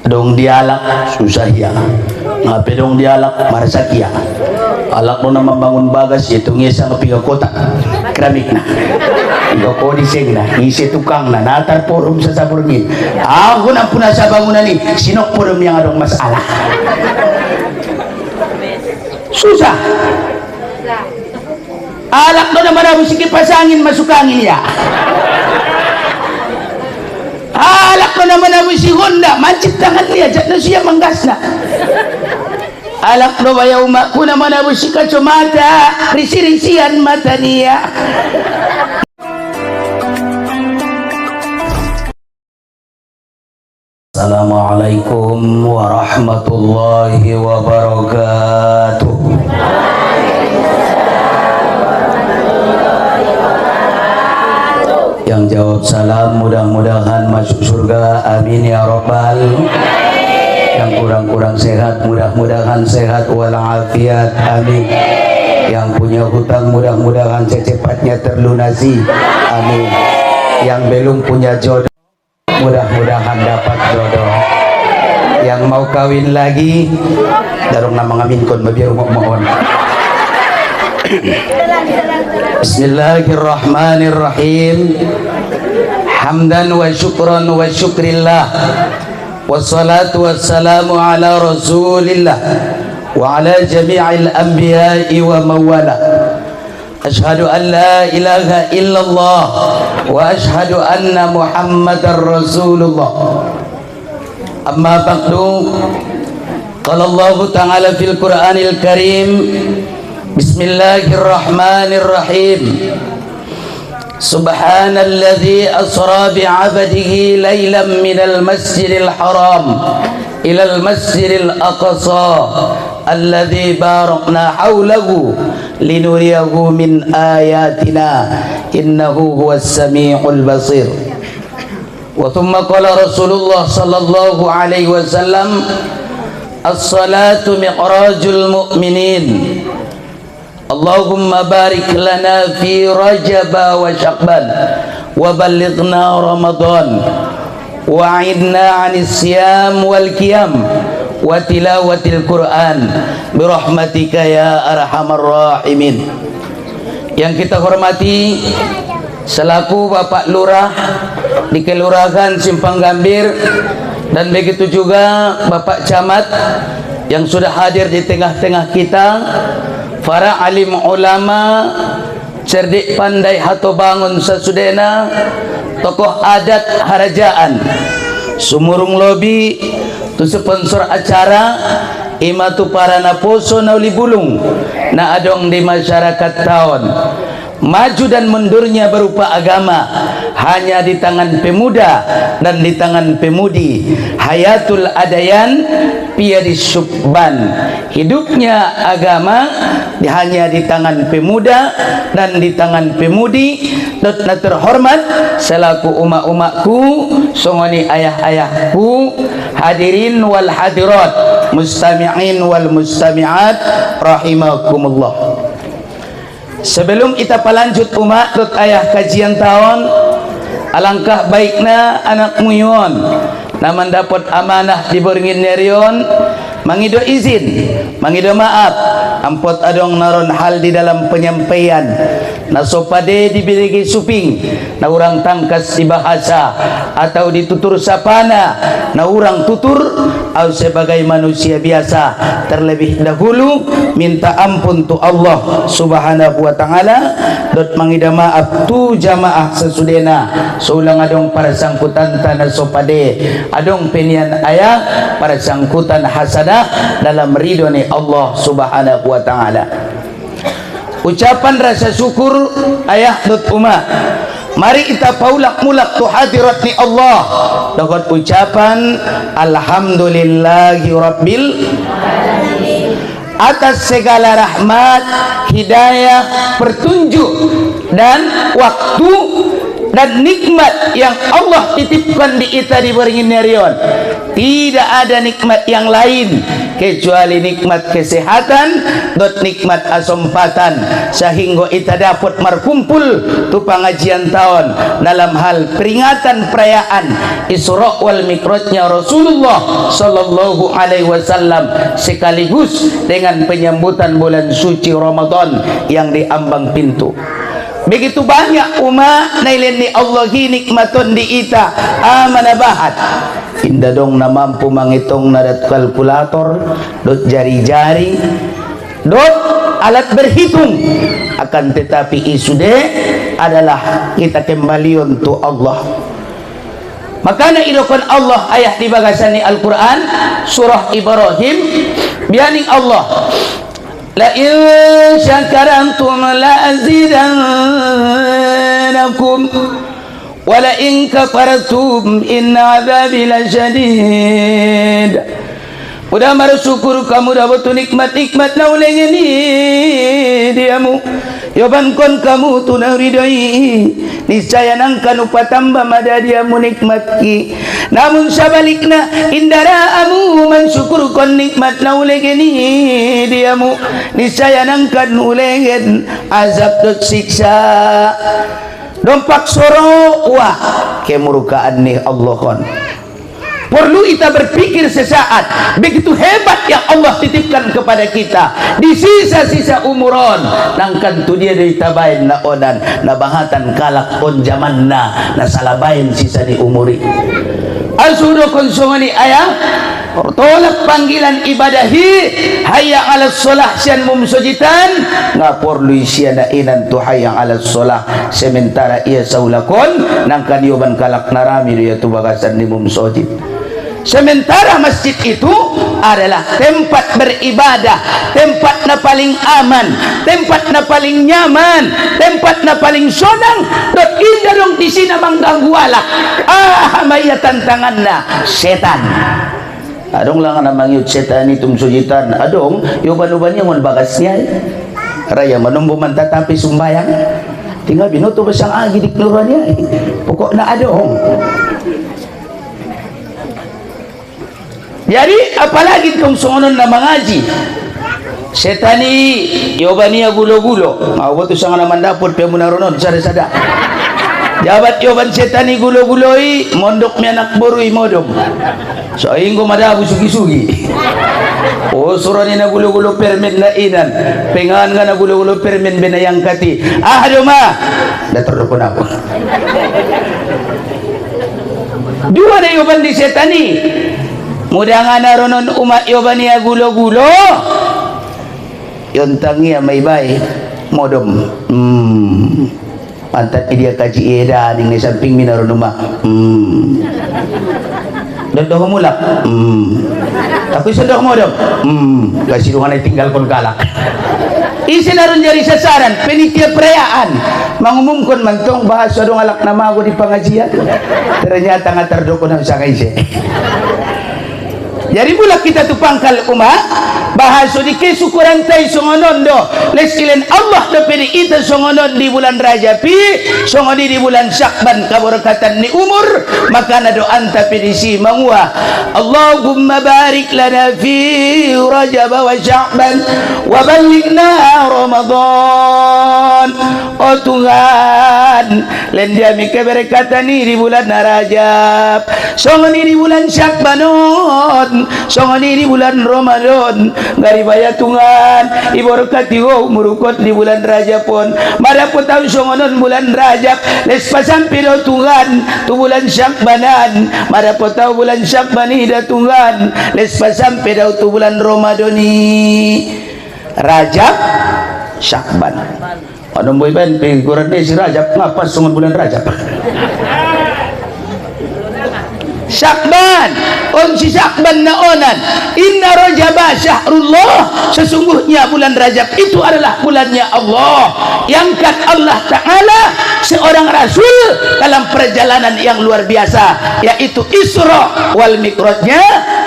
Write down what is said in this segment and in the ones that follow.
dong dialak susah ya, ngapain dong dialak marasakia alak mo na membangun bagas itu ngesa ngapiga kotak keramik na ikaw ko diseng na isi tukang na natar forum sa saburngin ako na puna sa bangunan ni sinok forum yang adong masalah susah alak do na marabu sikipasangin masukangin ya alak do na marabu si Honda mancip tangan niya jat na siya manggas na alak do bayaw kuna marabu si kacomata risi-risian mata niya. Assalamualaikum warahmatullahi wabarakatuh. Yang jawab salam mudah-mudahan masuk surga, amin ya rabbal. Yang kurang-kurang sehat mudah-mudahan sehat walafiat, amin. Yang punya hutang mudah-mudahan secepatnya terlunasi, amin. Yang belum punya jodoh mudah-mudahan dapat jodoh. Yang mau kawin lagi darong nama ngaminkon mabiar mohon. Bismillahirrahmanirrahim. Hamdan wa syukran wa syukrillah, wassalatu wassalamu ala rasulillah wa ala jami'il anbiya'i wa mawala. Ashhadu an la ilaha illallah wa ashhadu anna muhammadar rasulullah. Amma ba'du, qala Allah ta'ala fil Qur'anil Karim, bismillahirrahmanirrahim. Subhanalladzi asra bi'abdihi laylan minal masjidil haram ilal masjidil aqsa alladzi barakna hawlahu linuriyahu min ayatina innahu huwas sami'ul basir. Wa thumma qala Rasulullah sallallahu alaihi wasallam, as-salatu mi'rajul mu'minin. Allahumma barik lana fi Rajab wa Sya'ban wa ballighna Ramadan wa a'idna 'anis siyam wal qiyam wa tilawatil Quran birahmatika ya arhamar rahimin. Yang kita hormati selaku Bapak Lurah di Kelurahan Simpang Gambir, dan begitu juga Bapak Camat yang sudah hadir di tengah-tengah kita, para alim ulama, cerdik pandai hato bangun sasudena, tokoh adat harajaan, sumurung lobi tu sponsor acara imatu para naposo nauli bulung na adong di masyarakat tahun. Maju dan mundurnya berupa agama hanya di tangan pemuda dan di tangan pemudi. Hayatul adayan piyadis subban. Hidupnya agama hanya di tangan pemuda dan di tangan pemudi. Dan terhormat selaku umak-umakku, songoni ayah-ayahku, hadirin wal hadirat, mustami'in wal mustami'at rahimakumullah. Sebelum kita pelanjut umat dot ayah kajian tahun, alangkah baiknya anak muyon naman dapat amanah diborngin nerion mangido izin, mangido maaf, ampot adong naron hal di dalam penyampaian nasopade dibiligi suping na urang tangkas di bahasa atau ditutur sapana na urang tutur atau sebagai manusia biasa. Terlebih dahulu minta ampun tu Allah subhanahu wa ta'ala dot mangida maaf tu jamaah sesudena saulang adong para sangkutan tanah sopade adong penian ayah para sangkutan hasadah dalam ridho ni Allah subhanahu wa ta'ala. Ucapan rasa syukur ayah dot umat, mari kita paulak mulak tu hadirat ni Allah dengan ucapan alhamdulillahi rabbil atas segala rahmat, hidayah, petunjuk dan waktu dan nikmat yang Allah titipkan di kita di Beringin-Nerion. Tidak ada nikmat yang lain kecuali nikmat kesehatan dan nikmat asempatan, sehingga kita dapat berkumpul tu pengajian tahun dalam hal peringatan perayaan Isra wal Mi'rajnya Rasulullah sallallahu alaihi wasallam, sekaligus dengan penyambutan bulan suci Ramadan yang diambang pintu. Begitu banyak umat nailen ni Allah nikmatun di ita amanabahat. Indah dong na mampu menghitung nadat kalkulator, dot jari-jari, dot alat berhitung. Akan tetapi isude adalah kita kembali untuk Allah. Makanya idokon Allah ayat di bagasan ni Al-Quran surah Ibrahim bianing Allah, la in syakarantum la azidannakum wa la in kafartum inna adzabi lasyadid. Udah bersyukur kamu dapat nikmat-nikmat na uleng ini diamu yaban kon kamu tu naridai niscaya nangkan upatamba mada diamu nikmatki. Namun sabalikna indara amu mensyukur kon nikmat na uleng ini diamu niscaya nangkan ulengen azab dot siksa dompak soro wah kemurkaan nih Allah kon. Perlu kita berpikir sesaat, begitu hebat yang Allah titipkan kepada kita di sisa-sisa umuron nangkan tu dia dari tabain na odan na bahatan kalak on zaman na salabain sisa di umuri asudo konsumani ayah tolak panggilan ibadahi hayya ala solah sian mumsojitan ngapor luisia na inan tu hayya ala solah sementara ia saulakon nangkan yoban kalak narami dia tu bagasan di mumsojit. Sementara masjid itu adalah tempat beribadah, tempat na paling aman, tempat na paling nyaman, tempat na paling sonang. Dot indah dong di sini mengganggu alak. Maya tantangan na setan. Adong lang namang yun setan itong sujitan. Adong yuban-uban niya mon bagasnya. Raya manumbo man tatapi sumbayang. Tinggal binuto ba siyang agi di kluran niya. Pokok na adong. Jadi apalagi kung sungonon na mengaji setani yobania gulo-gulo mau tu sangat naman dapot pe munaronon sada-sada jabat yoban setani gulo-guloi mondok mi anak borui modom so inggo madabu sugi-sugi oh surani na gulo-gulo permen na inan pengan nga na gulo-gulo permen benayang kati doma datar ko na ako dua na yoban di setani mudangan naronon umat yobania gulo-gulo yontangia may bay modom pantat dia kaji eda ning samping minaron umah dodo mulak tapi sudah modom kasih dungan tinggal kon galak isi naron jari sasaran penitia perayaan mengumumkan mantong bahasa dong alak nama aku di pengajian ternyata ngatar dokon ang sakaise. Jadi mula kita tu pangkal umat bahasa di kesyukuran tay songonon do lesilen Allah do pedi ita songonon di bulan Rajab songoni di bulan Syakban kabarakatan ni umur maka na do anta pedi si mangwa Allahumma barik lana fi Rajab wa Syakban wa balighna Ramadan. Oh Tuhan len dia mi keberkatan ni di bulan Rajab songoni di bulan Syakbanon songoni di bulan Ramadan garibaya Tuhan iborokati ho murukot di bulan Rajab pun madapo tahu songonon bulan Rajab les pasampi do Tuhan tu bulan Syakbanan madapo tahu bulan Syakbani da Tuhan les pasampi do tu bulan Ramadani Rajab Syakban ano mo iban piguran ni si Rajab ngapa songon bulan Rajab Syakban si Syakban naonan inna Rajaba syahrullah sesungguhnya bulan Rajab itu adalah bulannya Allah yang kat Allah Ta'ala seorang Rasul dalam perjalanan yang luar biasa yaitu Isra wal Mi'rajnya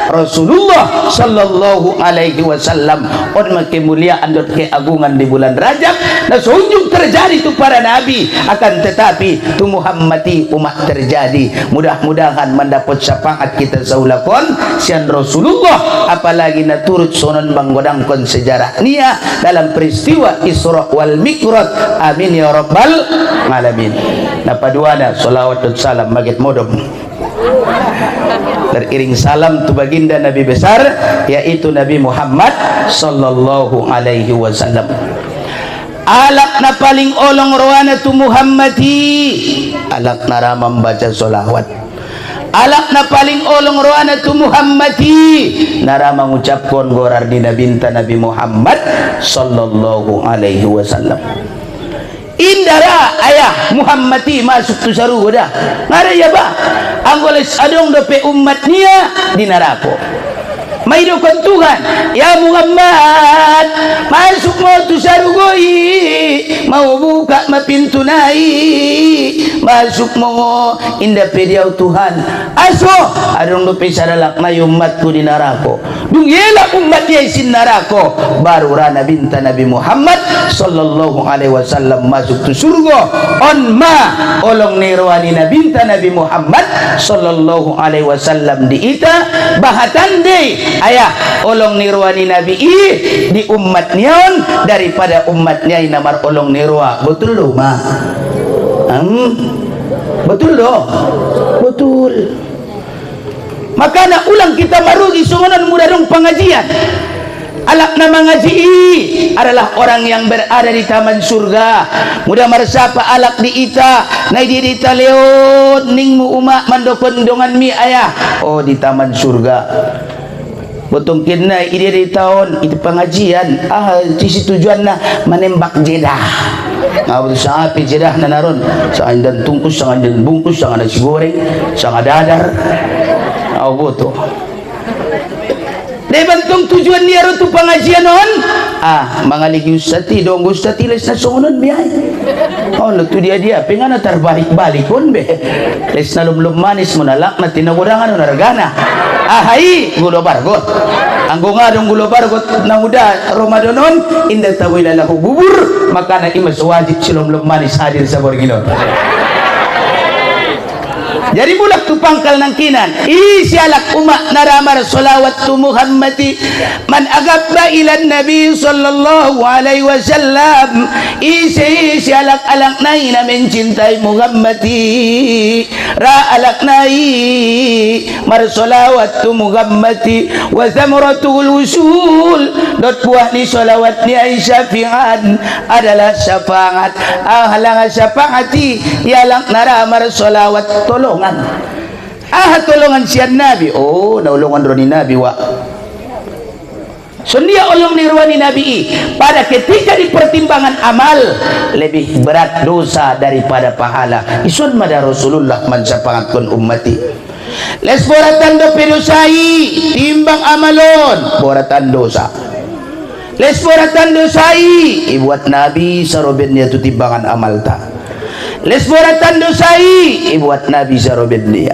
Rasulullah sallallahu alaihi wasallam. On kemuliaan dan keagungan di bulan Rajab nah seunjung terjadi itu para nabi, akan tetapi tu Muhammadi umat terjadi. Mudah-mudahan mendapat syafaat kita saulakon sian Rasulullah, apalagi na turut sonon manggodangkon sejarah nia dalam peristiwa Isra wal Mi'raj. Amin ya rabbal alamin. Napaduana salawat dan salam magit modom teriring salam tu baginda Nabi besar yaitu Nabi Muhammad sallallahu alaihi wasallam. Alak na paling olong roana tu Muhammadi, alak na ramam baca solawat. Alak na paling olong roana tu Muhammadi, narama mengucapkan gorar di nabinta Nabi Muhammad sallallahu alaihi wasallam. Indara ayah Muhammadi masuk tu saruda ngara ya ba anggoles adong dope umatnya di neraka. Maidokan Tuhan ya Muhammad masuk mo tu sarugoi mau buka mapintu nai masuk mo inda pediau Tuhan aso adong dope saralak na umatku di neraka dung yela umat dia isin neraka baru rana binta Nabi Muhammad sallallahu alaihi wasallam masuk tu surga. On ma olong nirwani nabinta Nabi Muhammad sallallahu alaihi wasallam di ita bahatan deh ayah olong nirwani Nabi di umatnya daripada umatnya namar olong nirwa. Betul doh ma? Betul doh? Betul. Maka nak ulang kita marugi sungunan muda dong pengajian. Alak nama ngaji adalah orang yang berada di taman surga. Mudah meresapa alak di ita nai di ita leot ningmu umak mandokon dongan mi ayah oh di taman surga. Botong kena ide di tahun itu pengajian sisi tujuan na menembak jedah. Ngabut sapi jedah na naron sangan dan tungkus sangan dan bungkus sangan nasi goreng sangan dadar betul. Debantong tujuan dia tu pengajian on mangaligi ustati dong ustati les na songon biay oh tu dia pengen terbalik-balik pun be les na lum manis menalak na tinagudangan naragana hai gulo bargot anggo nga dong gulo bargot na uda Ramadanon inda tawila lahu bubur maka na imas wajib silum manis hadir sa borginon. Jadi bulak tu pangkal nang kinan sialak umat naramar salawat tu Muhammadi man agabba ila Nabi sallallahu alaihi wasallam sialak alak nai na mencintai Muhammadi ra alak nai mar salawat tu Muhammadi wa zamratul usul dot buah ni salawat ni syafi'an adalah syafaat halang syafaati yalak naramar salawat tolong tolongan sian Nabi naulungan roni Nabi wa sundia ulung nirwani Nabi pada ketika di pertimbangan amal lebih berat dosa daripada pahala isun mada Rasulullah mencapangatkan ummati les boratan do pedosai timbang amalon boratan dosa les boratan dosai ibuat Nabi sarobin tu timbangan amal ta les boratan dosai buat Nabi sarobin dia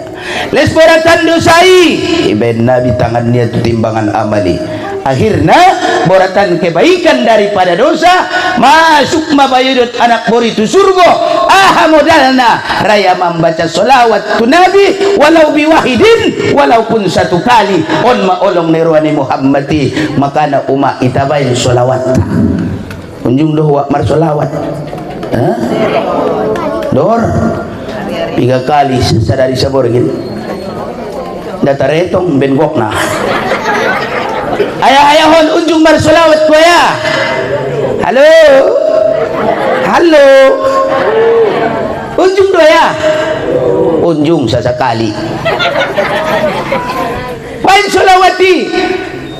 les boratan dosai iben Nabi tangannya itu timbangan amali akhirnya boratan kebaikan daripada dosa masuk mabayudut anak bori itu surga modalna raya membaca solawat tu Nabi walau biwahidin walaupun satu kali on maolong nirwani Muhammadi maka na umat itabayin solawat kunjung doh wak mar solawat dor 3 kali sadari saborgin dataretong bengok na ayah-ayahon unjung marsolawat ko ya halo unjung do ya unjung sasakali pain solawati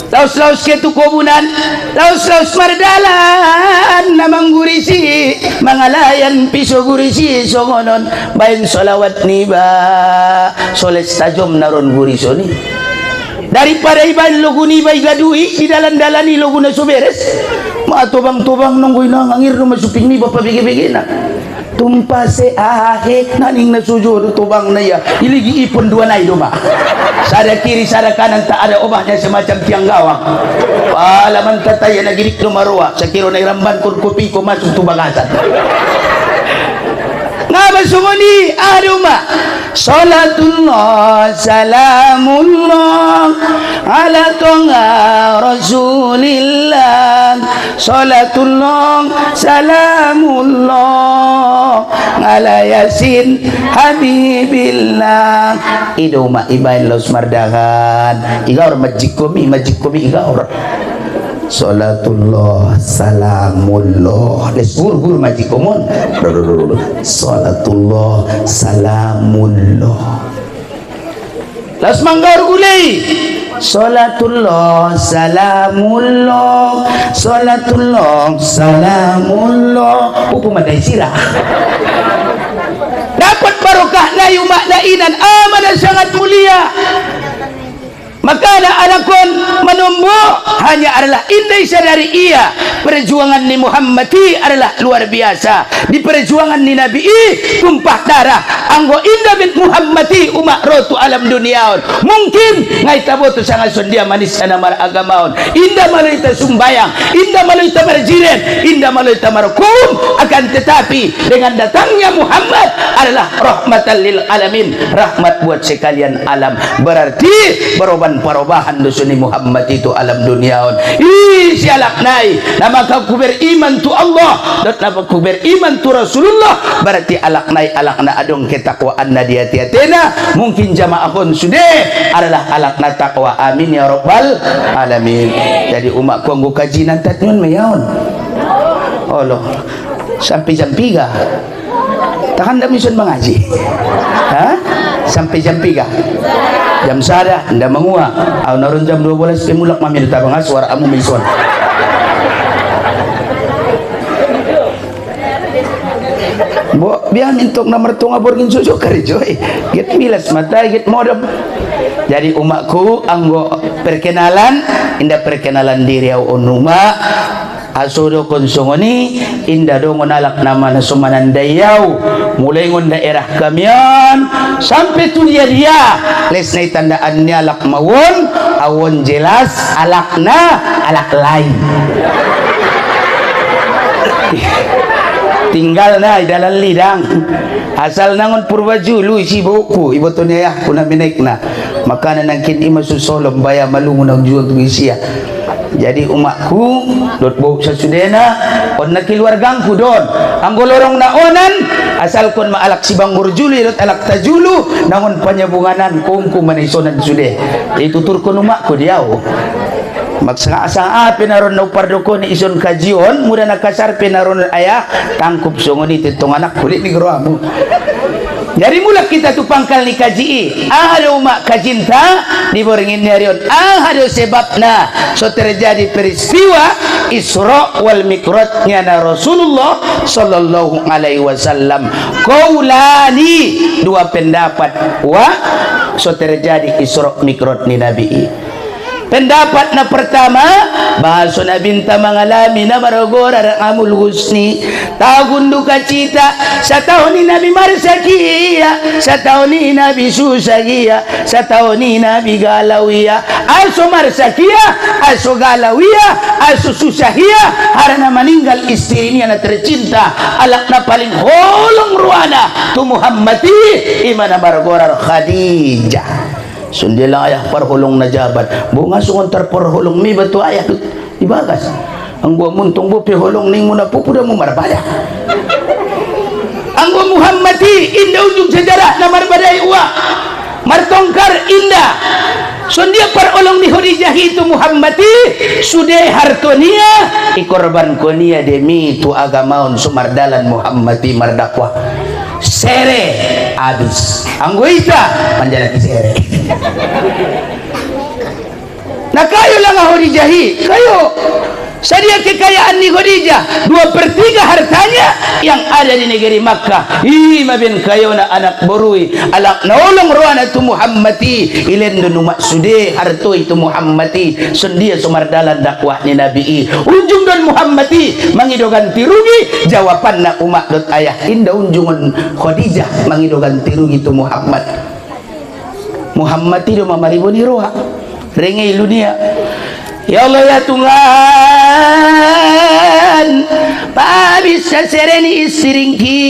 laus-laus ketu kobunan laus-laus mardalan namang gurisi mangalayan piso gurisi songonon bayin solawat ni ba soles tajom naron guriso ni daripada iban logo ni ba igadui di dalan-dalan ni logo na suberes matubang-tubang nungguy na ngangir no masuping ni ba pabigi-bigi na tumpah se ahek naning na sujud tubang na ya iligi ipon dua na idoma sada kiri sada kanan tak ada obahnya semacam tiang gawang palaman tataya nagirik numarua sakiro na iramban kun kopi ko masuk tubagasan ngabasungoni aduma salatullah salamullah ala tonga rasulillah salatullah salamullah ala yasin habibillah iduma ibain los mardahan igaur majik komi igaur salatullah salamullah les gur majik komon salatullah salamullah las manggaur gulai salatullah salamullah salatullah salamullah pupu madai sirah dapat barokah na yumaknainan amanah sangat mulia. Maka anak-anakun menumbuk hanya adalah indah sadari ia perjuangan ni Muhammadi adalah luar biasa. Di perjuangan ni Nabi tumpah darah anggo indah bin Muhammadi umat rotu alam duniaun mungkin ngai tabotu sangat sondia manis sana mar agamaun indah melalui sumbayang indah melalui marjiren indah melalui markum akan tetapi dengan datangnya Muhammad adalah rahmatan lil alamin rahmat buat sekalian alam berarti beroban perubahan dosuni Muhammad itu alam duniaun sialak nai nama kau beriman tu Allah dan nama kau beriman tu Rasulullah berarti alak nai alak na adong ketakwaan na di hati-hatina mungkin jamaah pun sudah adalah alak na takwa amin ya rabbal alamin. Jadi umat ku anggo kaji nantat nyun mayaon Allah sampai jam 3 tahan dah mison mengaji sampai jam 3 jam sada anda menguak narun jam 12 pemulak mami tabang suara amu mison bo biar mintok nomor tunga borgin susu kerjoy get milas mata get modem. Jadi umatku anggo perkenalan indah perkenalan diri au onuma asodo konsongoni indah do ngonalak nama nasumanan dayau mulai ngon daerah kamian sampai tu dia les nai tandaannya alak mawon awon jelas alakna alak lain tinggal na dalam lidang asal nangon purwajulu isi buku ibu tu ya kuna menaik na makanan nangkin ima susolom baya malungun ang jual tu isia. Jadi umatku dot bau sasudena on na keluar gangku don anggo lorong naonan asal kon maalak si bangur juli dot alak tajulu nangon panyabunganan kumku manisonan sude itu turkon umatku diau maksang-asang pinaron na upardoko ni ison kajion muda nakasar pinaron ayah tangkup songoni titong anak kulit ni geroamu. Dari mula kita tu pangkal ni kaji ada umat kajinta diboringin nyarion ada sebabna so terjadi peristiwa Isra wal Mikrajnya na Rasulullah sallallahu alaihi wasallam qaulani dua pendapat so terjadi Isra Mikraj ni Nabi. Pendapat na pertama bahasa Nabi mengalami na maragora ng amul husni tagun duka cita sa taon ni Nabi marsakiya sa taon ni Nabi susagiya sa taon ni Nabi galawiya aso marsakiya aso galawiya aso susahiya harana meninggal istrinya na tercinta alak na paling holong ruana tu Muhammadi imana maragora Khadijah sundilang ayah parhulong na jabat bunga sungon terparhulong mi batu ayah ibagas ang gua muntong bu pihulong ning muna pupuda mo marbada ang gua Muhammadi indah ujung sejarah na marbadai uwa martongkar indah sundia parolong ni Khadijah itu Muhammadi sude hartonia ikorban konia demi tu agamaun sumardalan Muhammadi mardakwa sere habis anggoita panjalaki sere na kayo lang Khadijah kayo Sadia kekayaan ni Khadijah 2/3 hartanya yang ada di negeri Makkah. Ima bin kayona anak borui alak naulong roana tu Muhammati ilendo nu maksude harto itu Muhammati sendia sumardalan dakwah ni Nabi unjung don Muhammati mangido ganti rugi jawaban na umak dot ayah inda unjungan Khadijah mangido ganti rugi tu Muhammati do mamariboni roha rengai dunia. Ya Allah ya Tuhan, maabis sa sereni isiringki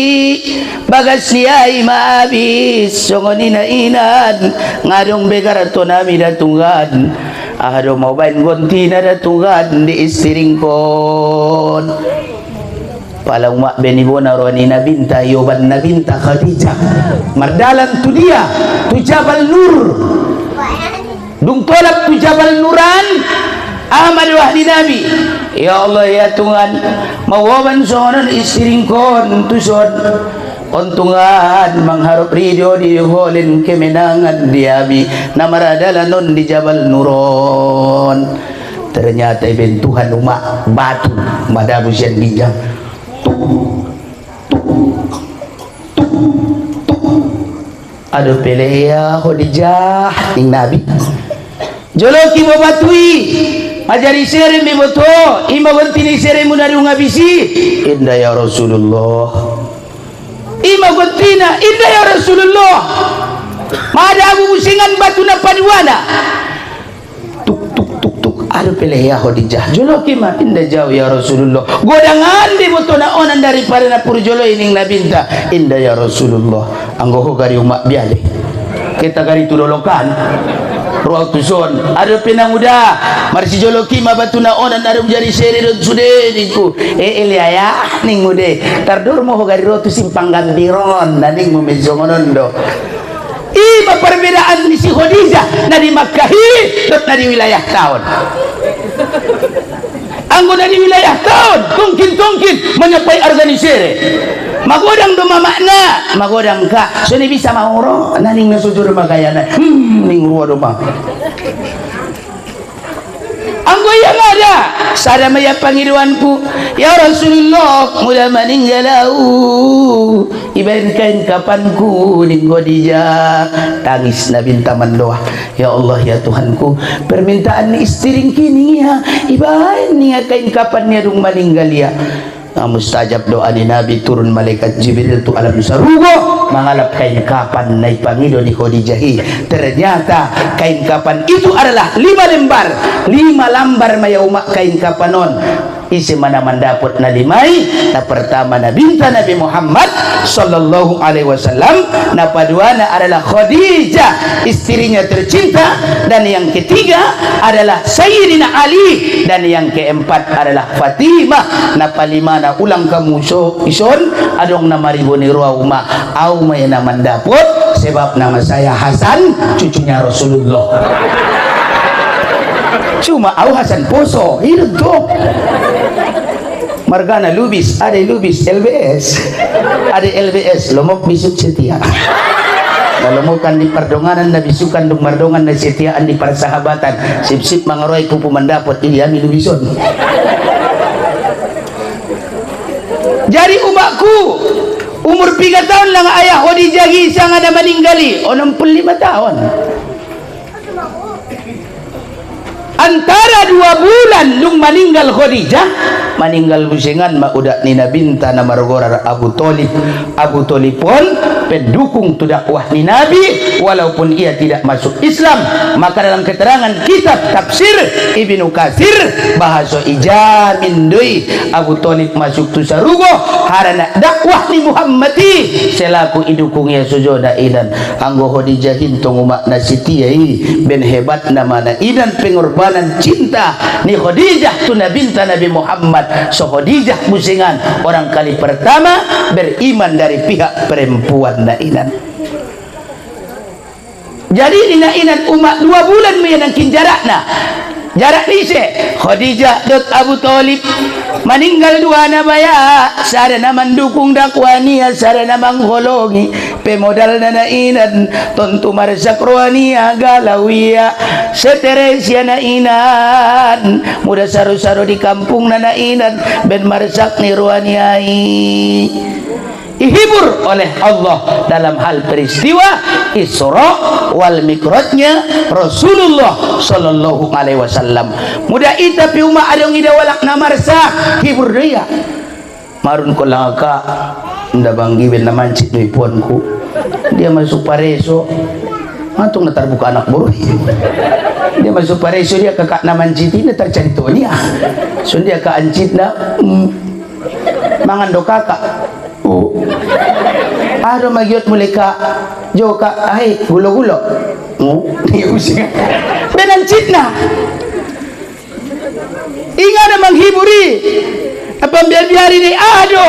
bagas niyay maabis songoni na inan ngadong begarato nami datungan ahado mau bain gonti na datungan di isiringkon palang mak benibona roni na binta yoban na binta Khadijah mardalan tu dia tu Jabal Nur dung tolak tu Jabal Nuran Ahmad wahdi Nabi. Ya Allah ya Tuhan mawaban sonon istiringkon tuson ontungan mengharap ridho di holin kemenangan diami namaradalan di Jabal Nuron. Ternyata iben Tuhan umat batu madabu sian ginjang aduh pilih ya Khadijah ing Nabi joloki babatui ajari sere me boto ima gontini sere munari ngabisi inda ya Rasulullah ima gontina inda ya Rasulullah mada abu musingan batu na paduana tuk tuk tuk tuk aduh pilih ya Khadijah joloki ma inda jauh ya Rasulullah godangan di boto na onan daripada na pur jolo ining nabinta inda ya Rasulullah anggo ko gari umak biale kita gari tudolokan ruang tuson ada pinang muda marsi joloki ma batuna onan ada menjadi seri don sude niku eliaya ning mude tardur mo gari rotu simpang gandiron naning mo medyo ngonondo ima perbedaan di si Khadijah na di Makkahi dot na di wilayah tahun anggo na di wilayah tahun tungkin menyapai organisere magodang do mamakna magodang ka so ni bisa mauro naning nasujud magayana ning ruwa do ma anggo yang ada sada maya pangiduanku ya Rasulullah mula maninggalau ibain kain kapanku ning Khadijah tangis na binta mandoa ya Allah ya Tuhanku permintaan ni istiring kini ya ibain ni kain kapan ni dung maninggal ya mustajab doa ni Nabi turun malaikat Jibril tu alam sarugo mengalap kain kapan naik pangido ni Khadijah. Ternyata kain kapan itu adalah 5 lembar maya umak kain kapanon isi mana mendaput na limai na pertama na binta Nabi Muhammad sallallahu alaihi wasallam na paduana adalah Khadijah istrinya tercinta dan yang ketiga adalah Sayyidina Ali dan yang keempat adalah Fatimah na palimana ulang kamu ison adong nama riboni ruwa uma au may na mendaput sebab nama saya Hasan cucunya Rasulullah cuma au Hasan Poso hidup tuh margana lubis ada lubis LBS lomok bisuk setia kalau mau kan di perdonganan na bisukan dong mardongan na setiaan di persahabatan sip-sip mangaroy pupu mendapot ini ami lubison jadi umakku umur 3 tahun lang ayah Khadijah isang ada meninggali 65 tahun antara 2 bulan lung meninggal Khadijah meninggal busingan maudak nina binta na margorar Abu Thalib pun pendukung tu dakwah ni Nabi walaupun ia tidak masuk Islam. Maka dalam keterangan kitab tafsir Ibnu Katsir bahasa ijamin deui Abu Thalib masuk tu sarugo harana dakwah ni Muhammadi selaku idukung ya sujoda idan anggo Khadijah hintong umak nasitiai ben hebat namana idan pengorbanan cinta ni Khadijah tu binta Nabi Muhammad. So Khadijah musingan orang kali pertama beriman dari pihak perempuan nainan. Jadi dinainan umat 2 bulan meyanangkin jarakna jarak dise Khadijah dot Abu Thalib meninggal dua na baya sarana mendukung dakwania sarana mangholongi pemodal na nainan tontu marsak rohania galawia seteresia nainan muda saru-saru di kampung na nainan ben marsak ni rohaniai dihibur oleh Allah dalam hal peristiwa Isra wal Mi'rajnya Rasulullah sallallahu alaihi wasallam. Muda ita pi uma adong ida walak na marsa hibur dia. Marun ko lang ka nda banggi ben naman cit ni puanku. Dia masuk pareso. Mantung na terbuka anak buruh. Dia masuk pareso dia kakak naman cit ni tercari tu dia. So dia ka ancit na mangan do kakak. Ado magyot muli ka jo ka ay gulo-gulo benancit na inga na manghiburi apa biar-biari ni ado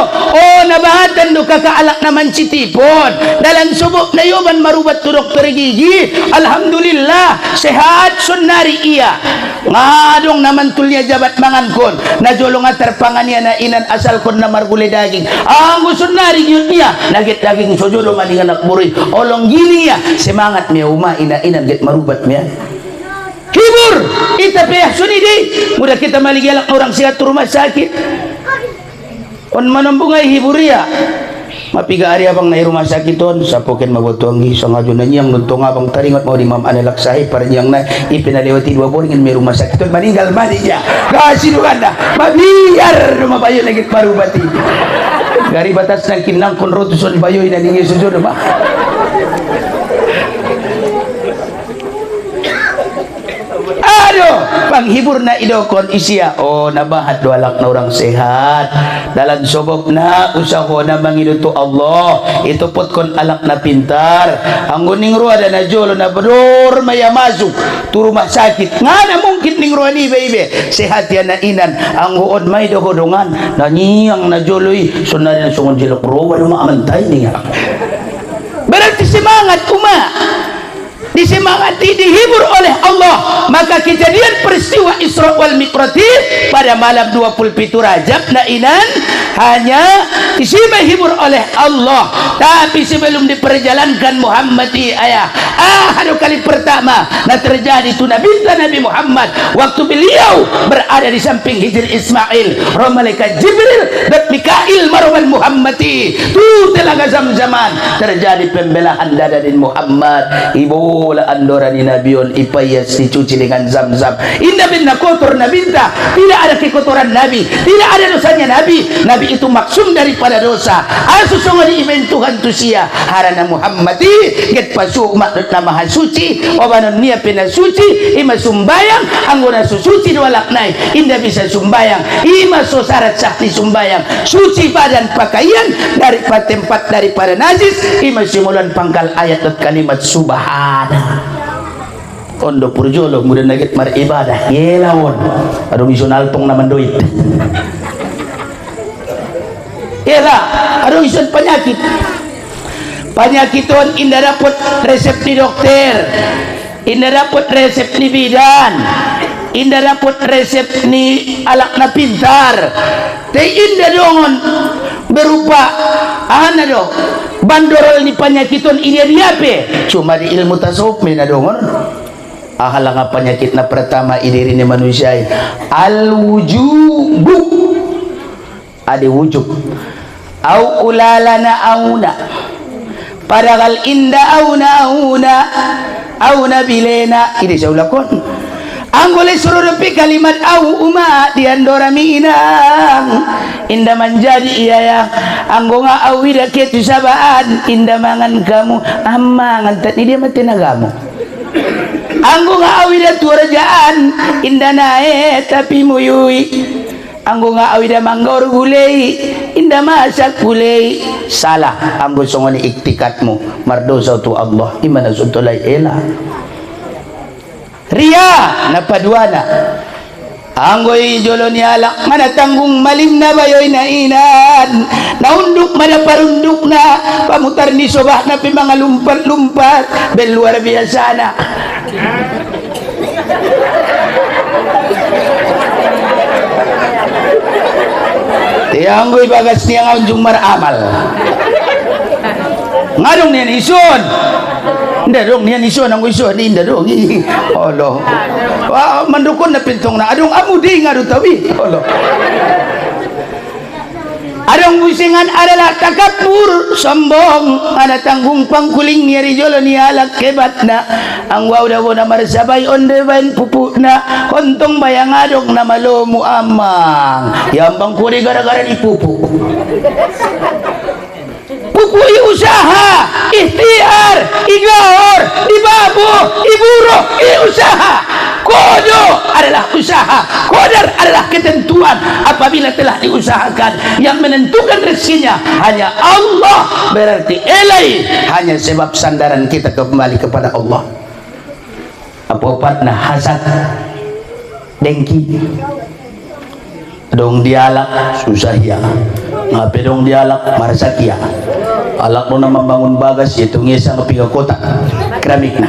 nabahatan do kakaalak naman citipon dalam subok na yoban marubat tu dokter gigi alhamdulillah sehat sunnari iya ngadong naman tulnya jabat mangan kon na jolong atar pangannya na inan asal kon na margule daging anggo sunnari gyud niya nagit daging sojodo maning anak buri olong gini ya semangat miya uma ina-inan get marubat miya hibur ita peyah sunidi mudah kita maligalak orang sehat rumah sakit on manambungay hiburia mapiga ari abang na rumah sakit on sapoken mabutuangi sa ngadunan niyang nuntong abang taringot mo di Ma'am Anelak Sahib para niyang na ipinalewati dua boringin may rumah sakit on maninggal mani niya kasinukan na mabiar mabayo nagit marubati gari batas ng kinang konrotuson bayo inaningin susunod ba panghibur na idokon isya nabahat walak na orang sehat dalam sobok na usaho na mangiluto Allah itu pot kon alak na pintar ang uning ruwa na jolo na bador maya masuk tu rumah sakit nga na mungkin ning ruwa ni baby sehat yan na inan ang huod may dohodongan na niyang na joloy sunari na sungon jilok ruwa na maamantay niya berarti semangat kuma disemangati dihibur oleh Allah maka kejadian peristiwa Isra wal Mi'raj pada malam 27 Rajab na inan hanya disimai hibur oleh Allah tapi sebelum diperjalankan Muhammad ayah kali pertama na terjadi itu Nabi Muhammad waktu beliau berada di samping Hijr Ismail roh malaikat Jibril dan Mikail marwan Muhammadi tu telaga Zam-Zaman terjadi pembelahan dadarin Muhammad ibu andora ni nabion ipayas dicuci dengan Zam-Zam inna binna kotor nabinta tidak ada kekotoran Nabi tidak ada dosanya Nabi itu maksum daripada dosa asusung di imen Tuhan tusia harana Muhammadi get pasu maksud nama suci obanon niya pinasuci ima sumbayang anggona suci dua laknai indah bisa sumbayang ima so syarat sakti sumbayang suci badan pakaian daripada tempat daripada najis ima simulan pangkal ayat dan kalimat subhana ondo purjolo mudah nagit mar ibadah yelawon aduh misional pong naman duit era aduh isun penyakit on indah dapat resep di dokter indah dapat resep ni bidan indah dapat resep ni alak na pintar te indah dongon berupa do bandorol ni panyakiton ini diape cuma di ilmu tasawuf na dongon nga penyakit na pertama idiri ni manusia al wujubu adi wujub au ulalana auna padahal inda auna bilena ini saya ulakon anggole suruh repi kalimat au uma diandora minang inda menjadi iya ya anggo nga au ida ketu sabaan inda mangan kamu amangan tadi dia mati nagamu anggo nga au ida tuarajaan inda nae tapi muyui anggo nga awida manggor gulay inda masak gulay salah anggo songoni iktikatmu mardosa tu Allah imana suntulay ela ria napaduana anggo ijolo ni alak mana tanggung malim na bayoy na inan naunduk mana parunduk na pamutar ni sobah na pi mga lumpat-lumpat ben luar biasa na yang gue bagas niya nga unjung maramal ngadong niyan ison hindi dong niyan ison ang ison hindi dong olo mandukon na pintong na adong amudi nga dong tawi olo adong busingan adalah takabur sombong ada tanggung pangkuling ni rijolo ni alak kebat na ang wow daw na marsabay on devan pupu na kontong bayang adong na malomu amang yang bangkuri gara-gara ni pupu pupu usaha ikhtiar igaor ibabo iburo usaha kodo adalah usaha kodar adalah ketentuan apabila telah diusahakan yang menentukan rezekinya hanya Allah berarti elai hanya sebab sandaran kita kembali kepada Allah apa-apa nah hasad dengki dong dialak susah ya ngapain dong dialak marasakia alak no na membangun bagas itu ngesang ke kota keramik na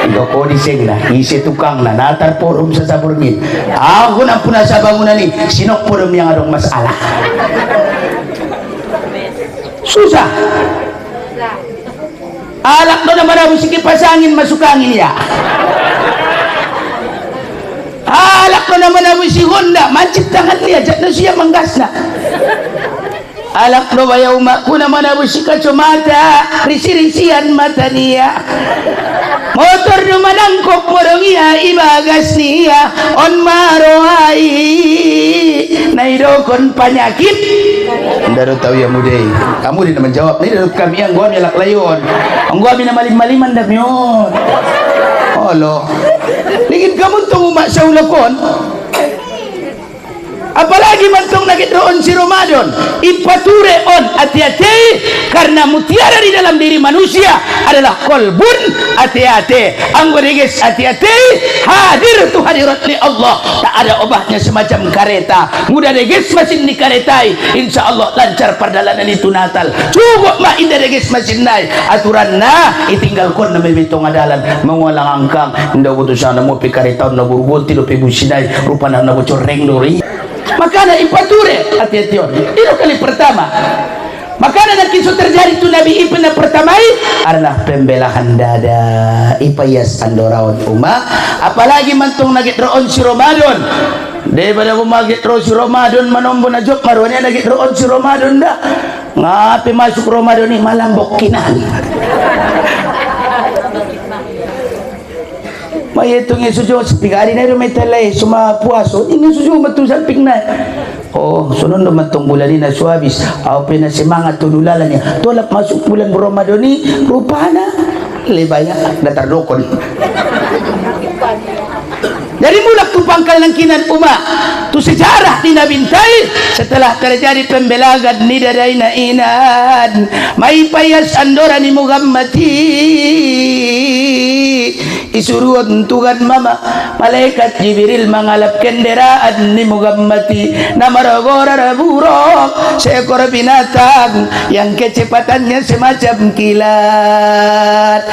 doko diseng na isi tukang na natar forum sa saburngin ako na puna sa bangunan ni sinok forum yang adong masalah susah alak no na marami sige pasangin masukangin ya alak no na marami si Honda mancip tangan niya dyan na siya manggas na alak no bayaw makuna manabu si kacamata risi-risian mata niya motor no manangkok morong iya ibagas niya on marohai naidokon penyakit ndaro tahu ya mudai kamu di naman jawab ni daro kami ang gua milak layon ang gua bina malim-maliman damyon olo ligid kamu tong umak sa ulakon apalagi mantong nagidroon si Ramadan ipature on hati-hati karena mutiara di dalam diri manusia adalah kolbun hati-hati anggoriges hati-hati hadir tu hadirat li Allah tak ada obatnya semacam kereta mudah deges mesin di karetai insya Allah lancar perjalanan itu Natal cukup mah indah deges mesin naik aturan nah itinggal kon na may bitong adalan mengulang angkang indah utusan na mo pi kareta na burbunti do pi businay rupa na nabucoreng dori makanya ipature hati-hati itu kali pertama makanya nak kisah terjadi itu Nabi Ibn pertama adalah pembelahan dada ipayas andorawan umat apalagi mantung nagit roon si Ramadan daripada kumagit roon si Ramadan manombo na jok marwanya nagit roon si Ramadan dah ngapi masuk Ramadan ni malambok kinan may itong isujo pigari na may talay suma puaso ini sujo matusan pigna oh sunod naman tong bulan ni na suabis aw pinasimangat tululalan niya tulap masuk bulan Ramadan ni rupa na lebaya datardokon dari mulak tu pangkal ng kinan umat tu sejarah dinabintay setelah terjadi pembelagan ni daday na inan may payas andora ni Muhammadi isuruan Tuhan mama malaikat Jibril mengalap kenderaan ni Muhammadi na maragora buruk seekor binatang yang kecepatannya semacam kilat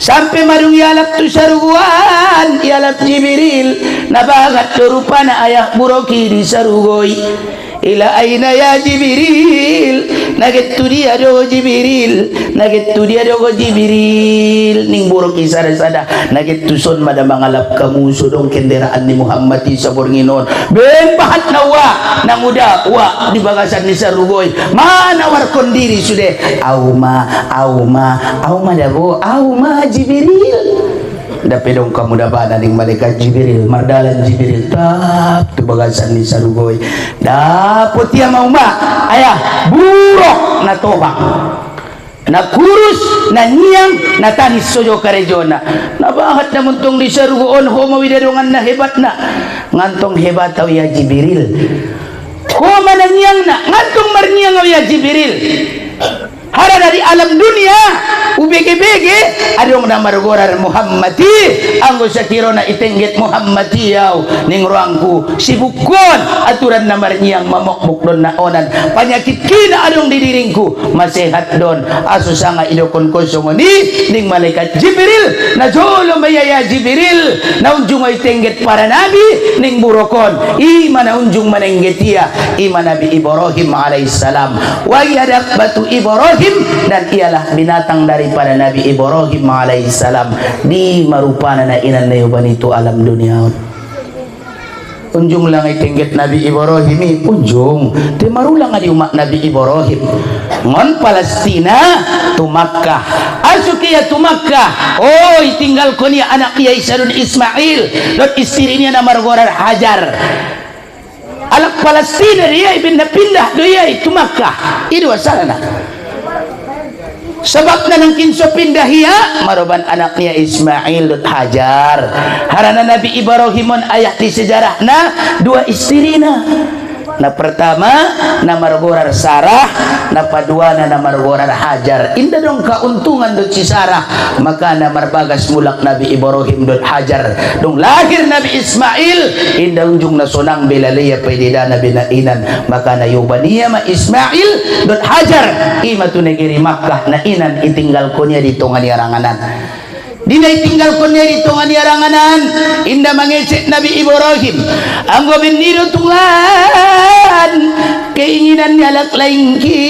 sampai marung yalap tu saruguan yalap Jibril nabagat rupa na ayak buroki di sarugoi ila aina ya Jibril nagettu dia do Jibril nagettu dia do Jibril ning buruk isada-sada nagettu son mada mangalap kamu sodong kenderaan ni Muhammad sa bornginon ben pahat nawa na muda wa di bagasan ni sarugoy mana war kondiri sude auma dabo auma Jibril dapat dong kamu dapat ning malaikat Jibril mardalan Jibril tap tu bagasan ni sarugoy dapat dia mau mak ayah buruk na tobak na kurus na niyang na tanis sojo karejona na bahat na muntong di sarugoon homo widadongan na hebat na ngantong hebat taw ya Jibril homa na niyang na ngantong marniyang ya Jibril hara dari alam dunia ubg-bg adong na margorar Muhammadi anggo sakirona itengget Muhammadiyau ning ruangku sibukon aturan na marnyang mamokbuk don na onan panyakit kina adong di diringku masehat don aso sanga idokon kosongoni ning malaikat Jibril na jolo mayaya Jibril na unjung ay tengget para nabi ning burokon ima na unjung manengget ia ima Nabi Ibrahim alaihissalam wa yadak batu Ibrahim dan ialah binatang daripada Nabi Ibrahim alaihissalam di marupana na inan na yuban itu alam dunia unjung lang ay tengget Nabi Ibrahim unjung di marulang adi umat Nabi Ibrahim ngon Palestina tu Makkah asukiya tu Makkah oh tinggal ko niya anak niya Isarun Ismail dan istri niya na margorar Hajar anak Palestina dia pindah-pindah dia itu Makkah itu asalnya sebab na nang kinso pindah ya maroban anaknya Ismail dan Hajar harana Nabi Ibrahim ayat di sejarah na dua istri na pertama na margorar Sarah na padua na margorar Hajar inda dong kauntungan do si Sarah maka na marbagas mulak Nabi Ibrahim dot Hajar dong lahir Nabi Ismail inda unjung na sonang belalaya paidida Nabi na inan maka na yubaniya ma Ismail dot Hajar ima tu negeri Makkah na inan itinggal ko niya dito nga niyaranganan dinay tinggal ko niya dito nga niyaranganan inda mangecek Nabi Ibrahim anggo binido tunglan keinginan niya laklaingki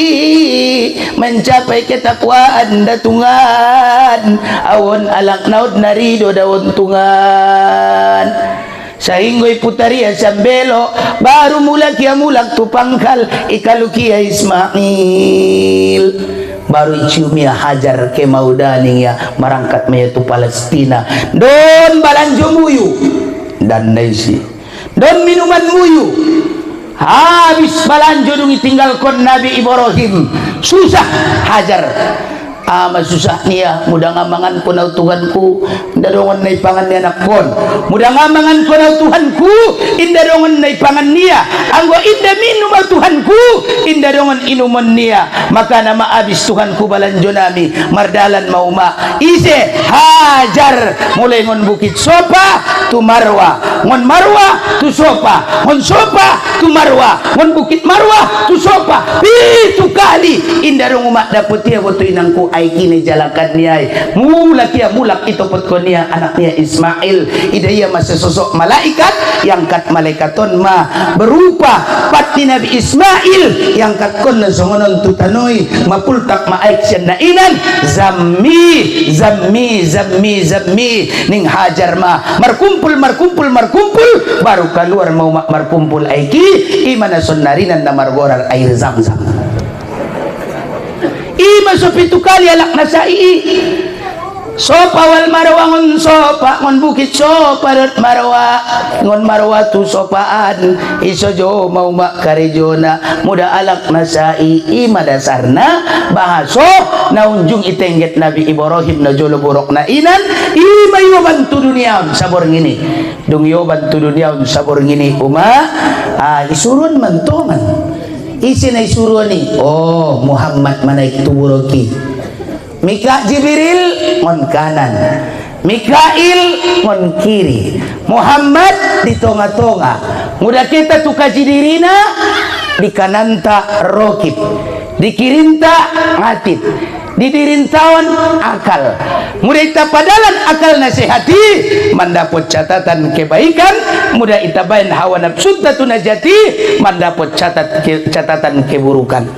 mencapai ketakwaan datungan awon alak naud narido dawon tungan sahinggo'y putaria sambelo baru mulak ya mulak tu pangkal ikalukia Ismail baru ciumia Hajar ke maudaning ya marangkat maya tu Palestina don balanjo muyu dan naisi don minuman muyu habis balanjo dung tinggal kon Nabi Ibrahim susah Hajar ama susah niya mudah ngamangan ko na Tuhanku indarongan na ipangan niya nakon mudah ngamangan ko na Tuhanku indarongan na ipangan niya anggo inda minum Tuhanku indarongan inuman niya maka na maabis Tuhanku balanjo nami mardalan mauma ise Hajar mulai ngon Bukit Sopa tu Marwa ngon Marwa tu Sopa ngon Sopa tu Marwa ngon Bukit Marwa tu Sopa itu kali indarong umak dapot dia waktu inangku ay kini jalakan niya mulak ya mulak itu pot niya anak niya Ismail idaya masa sosok malaikat yang kat malaikaton ma berupa pati Nabi Ismail yang kat kon na songonon tutanoy mapultak maaik siya na inan zammi ning Hajar ma markumpul baru keluar mau markumpul aiki imana sonnarinan na margorar air Zamzam ima so pitu kali alak na sa Sopa wal Marwa ngon Sopa ngon Bukit Sopa dot Marwa ngon Marwa tu sopaan iso jo mau mak karejona muda alak na sa ima dasarna bahaso na unjung itengget Nabi Ibrahim na jolo borok na inan ima yo bantu dunia sabor ngini dung yo bantu dunia sabor ngini isurun mantongan isi na isuruan ni oh Muhammad manaik tuburoki Mika Jibril ngon kanan Mikail ngon kiri Muhammad di tonga-tonga mudah kita tukaji dirina di kananta Rokib di kirinta Ngatib di dirintawan akal mudah kita padalan akal nasihati mendapot catatan kebaikan mudah kita bain hawa nafsu tatu najati mendapot catatan keburukan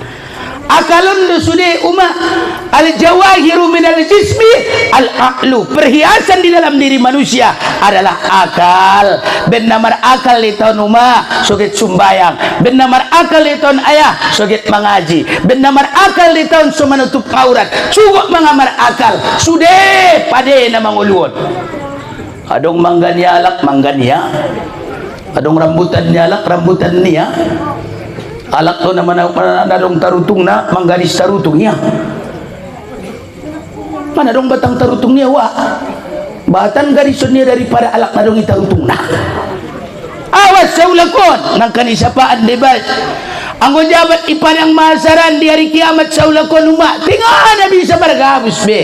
akalun dusude umma al jawahiru minal jismi al aqlu perhiasan di dalam diri manusia adalah akal ben namar akal di tahun umma soget sumbayang ben namar akal di tahun ayah soget mengaji ben namar akal di tahun sumanutup aurat cukup mengamar akal sude pade na manguluon adong mangganya alak mangganya adong rambutan alak rambutan niya alak to naman nadong tarutung na mangganis tarutung niya manadong batang tarutung niya wa batan garison niya daripada alak nadong itarutung na awas sa ulakon nang kanisapaan debay ang jabat ipanang masaran di hari kiamat sa ulakon uma tingnan nabi sa bargabus be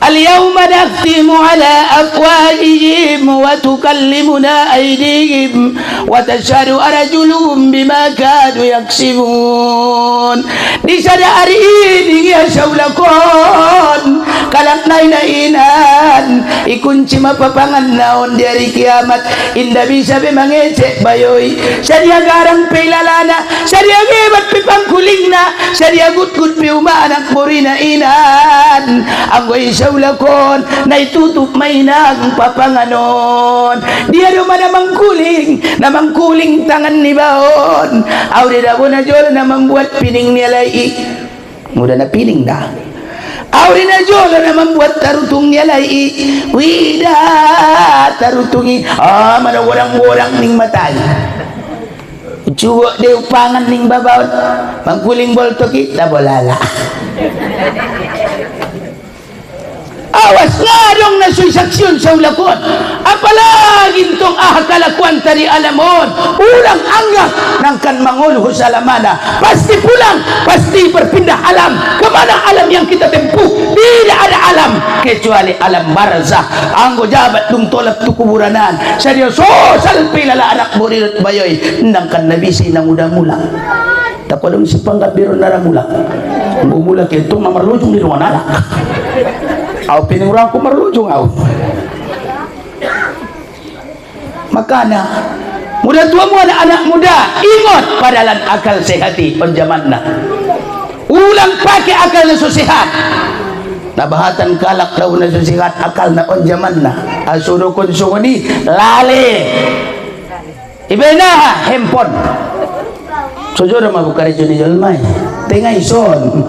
اليوم نختم على أفواههم وتكلمنا أيديهم وتشهد أرجلهم بما كانوا يكسبون di sada hari ini ya saulakon kalak nainainan ikunci mapapangan naon di hari kiamat indah bisa bemangecek bayoy sadia garang pelalana sadia gebat pipangkulingna sadia gut-gut piuma anak murina inan anggoy saulakon na itutup mainang papanganon dia do mana mangkuling tangan ni baon awde dabo na jol na membuat pining nilai mudah na pining dah awde na jol na membuat tarutung nilai wida tarutungi mana orang-orang ning matay cuwak de upangan ning babaon mangkuling bol to kita bolala awas ngadong na suisaksyon sa ulakon apalagi itong kalakuan tadi alamon ulang anggap nangkan manguluh sa alamana pasti pulang pasti berpindah alam kemana alam yang kita tempuh tidak ada alam kecuali alam barzah anggo jabat dung tolak tu kuburanan saya sosal pilala anak murid bayoy nangkan nabi sinang udah mulang tapadong si panggap biro nara mulang mumula kentong mamarlujung di ruang anak au pinurang ko marlujung au makana muda tua mu ada anak muda ingat padalan akal sehati penjamanna ulang pakai akal na sehat nabahatan kalak daw na sehat akal na penjamanna asudo kon sungoni lale ibena handphone sujud mabukari judi jalmai tengah ison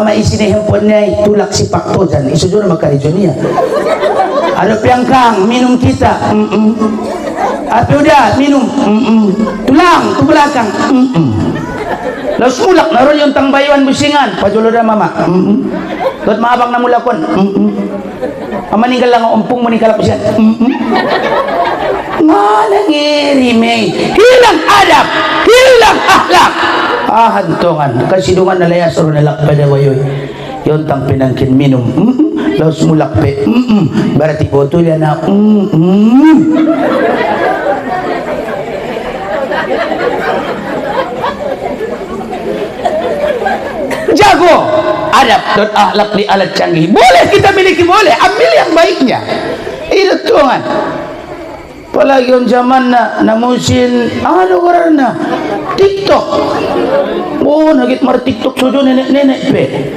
maisi ni handphone niya tulak si pakto dyan isujur magkaridyo niya ano piangkang minum kita at udah minum tulang tu belakang lalu mulak naroon yung tangbaywan busingan pajulo na mama doon maabang na mulakon maninggal lang ang umpong maninggal ako siya nangirimay hilang adab hilang akhlak hantungan kasidungan na layas ro nalak pada wayoy yon tang pinangkin minum laos mulak pe berarti botol ya na jago adab dan akhlak di alat canggih boleh kita miliki boleh ambil yang baiknya itu tuhan apalagi yung zaman na musin ano karana TikTok nagit mar TikTok sudo nenek pe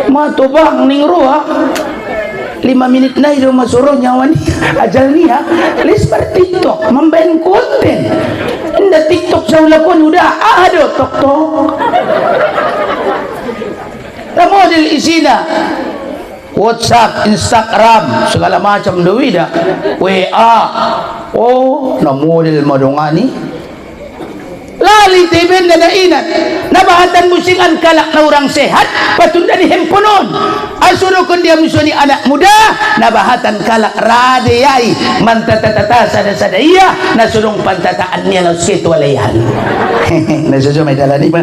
matubang ning ruha 5 menit na ito masuro nyawa ni ajal niya alis mar TikTok mambayan konten inda TikTok sa ulakon udah ado tok na model isina WhatsApp, Instagram, segala macam duwida, WA, na model madungani. Lali tiben na nainan, nabahatan musingan kalak na orang sehat, patunda di hemponon. Asuro kun dia musuh ni anak muda, nabahatan kalak radiyai, mantatatata sada iya, nasurong pantataan niya ng sketwalayan. Nasuso may dala ni ba?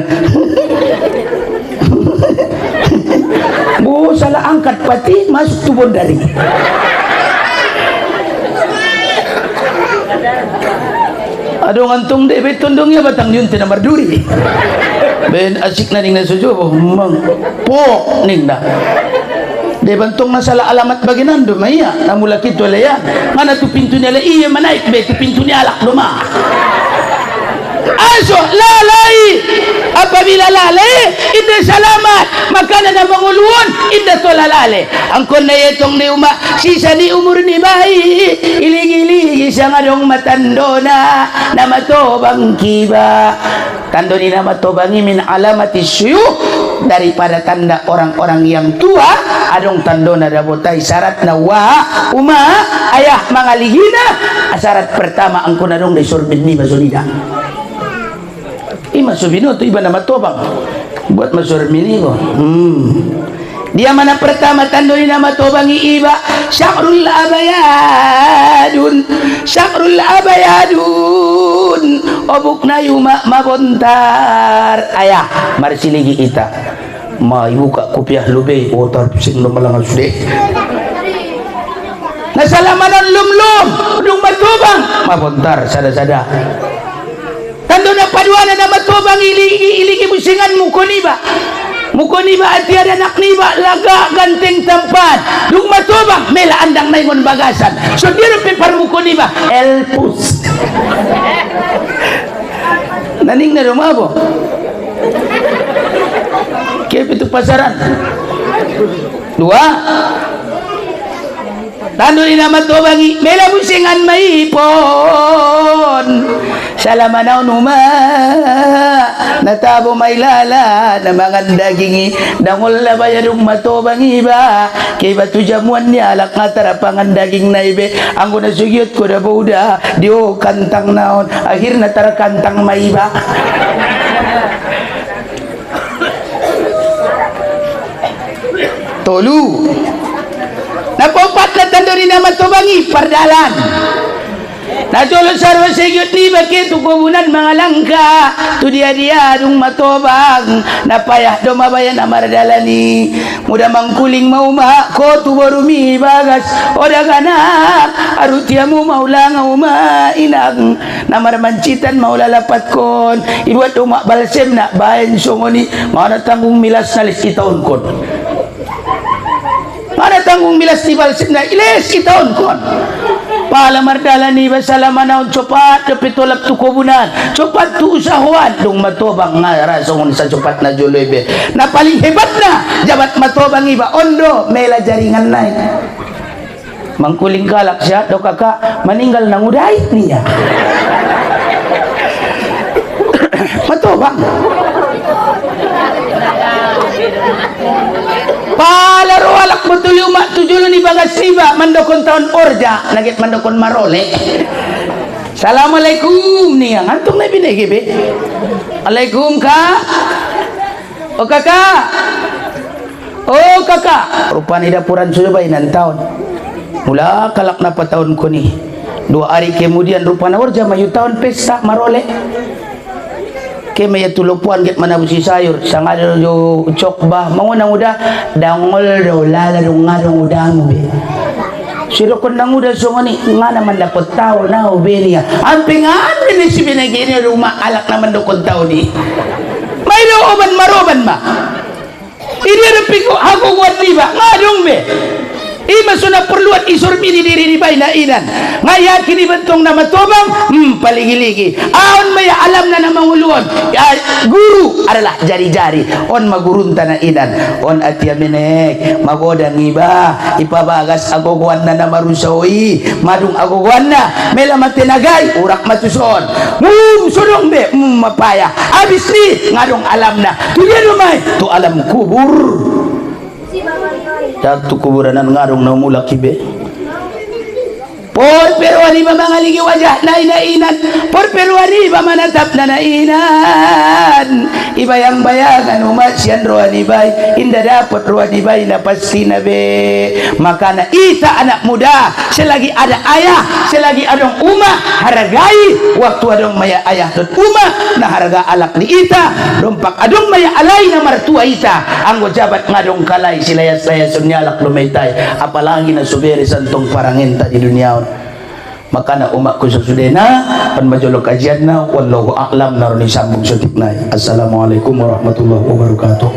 Bu salah angkat pati masuk tubuh dari aduh ngantung deh betundungnya batang yun tinamar duri ben asik na ning nasujo mang po ning na de bantong na salah alamat baginando maya namula kito laya mana tu pintu nila iya manaik be tu pintu ni alak luma aso lalai apabila lalai inda salamat makana na manguluan inda to lalale angkon na itong ni uma sisa ni umur ni bayi ilig-iligi siya nga dong matando na matobang kiba tando ni na matobangi min alamati syuh daripada tanda orang-orang yang tua adong tando na dabotay syarat na uma ayah mangaligina syarat pertama angkon na dong disurbin ni masulida masubino tu iba na matobang buat masurmini ko dia mana pertama tandori na matobang iiba syakrul abayadun yadun obuk na yuma mabontar ayah marsiligi ita ma ibu kak kopiah lube otar pusing lo malangal sude nasalamanon lumlum udung matubang mabontar sada-sada tando na paduana na matubang iligi musingan mukoni ba ati ada anak niba laga ganteng tampan dung matubang mela andang naingon bagasan so diro pipar mukoni ba elpus naning na rumah po kaya itu pasaran dua tando ni naman to bangi mela musingan maipon salamanaw numa natabo mailala na mga dagingi dangol na bayadong matobang iba kay batu jamuan niya alak nga tarapangan daging na ibe ang kuna sugyot ko na buda diyo kantang naon akhir na tara kantang maiba tolu napopat na tando ni naman to bangi pardalan natulog sarwa sigyot ni bakit tukubunan mga langka tu dia dung matobang napayah do mabayan amardalani muda mangkuling mauma ko tu borumi bagas oda kanak arutia mu maulanga uma inang namar mancitan maulalapat kon ibuat umak balsem nak bayan songoni mana tanggung milas nalis itaon kon mana tanggung milas ni balsem na iles itaon kon pala mardalani basalamanaw copat dapitulap tu kubunan copat tu usahuan dung matobang nga rasongon sa copat na julebe na paling hebat na jabat matobang iba ondo mela jaringan na mangkuling galak siya do kakak meninggal nang uday niya matobang palaro alak betuyo mak tujulo ni bagas riba mandokon tahun orja nagit mandokon marole assalamualaikum nih ngantung na binigebe alaikum kak oh kakak rupan hidapuran sudah bainan tahun mula kalak napa tahun ko nih 2 hari kemudian rupan orja mayu tahun pesta marole kaya tulupuan get mana busi sayur sangat jo cok bah mangunang udah dangol do lala do ngadong udah mo be siro kondang udah songoni nga naman dapat tao na ubenia ampingan ni si binagini rumah alak naman do kon tao ni may do oban maroban ba ini repiko ako kuat liba ngadong be ima suna perluat isurmi di diri di baina inan ngaya kini bentong nama tobang paligi-ligi aon maya alam na namang uluan guru adalah jari-jari on magurunta na inan on atia menek magodang iba ipabagas agoguan na namarusawi madung agoguan na mela matinagay urak matuson sunong be mapaya abis ni ngadong alam na tuya lumay tu alam kubur jatuh kuburanan ngarung na mula kibe por pero ani ba mangaligi wajah na inainan por pero ani ba manatap na nainan iba yang bayangan umat sian roani bay indah dapat roani bay na pasti na be makana ita anak muda selagi ada ayah selagi adong umah hargai waktu adong maya ayah dan umah na harga alak ni ita dompak adong maya alay na martua ita anggo jabat ngadong kalay silayas saya sunyalak lumaytay apalagi na suberi santong parangenta di dunia maka na umak ko sa sudena pan majulog kajian na wallahu a'lam naron isambog sutik na assalamualaikum warahmatullahi wabarakatuh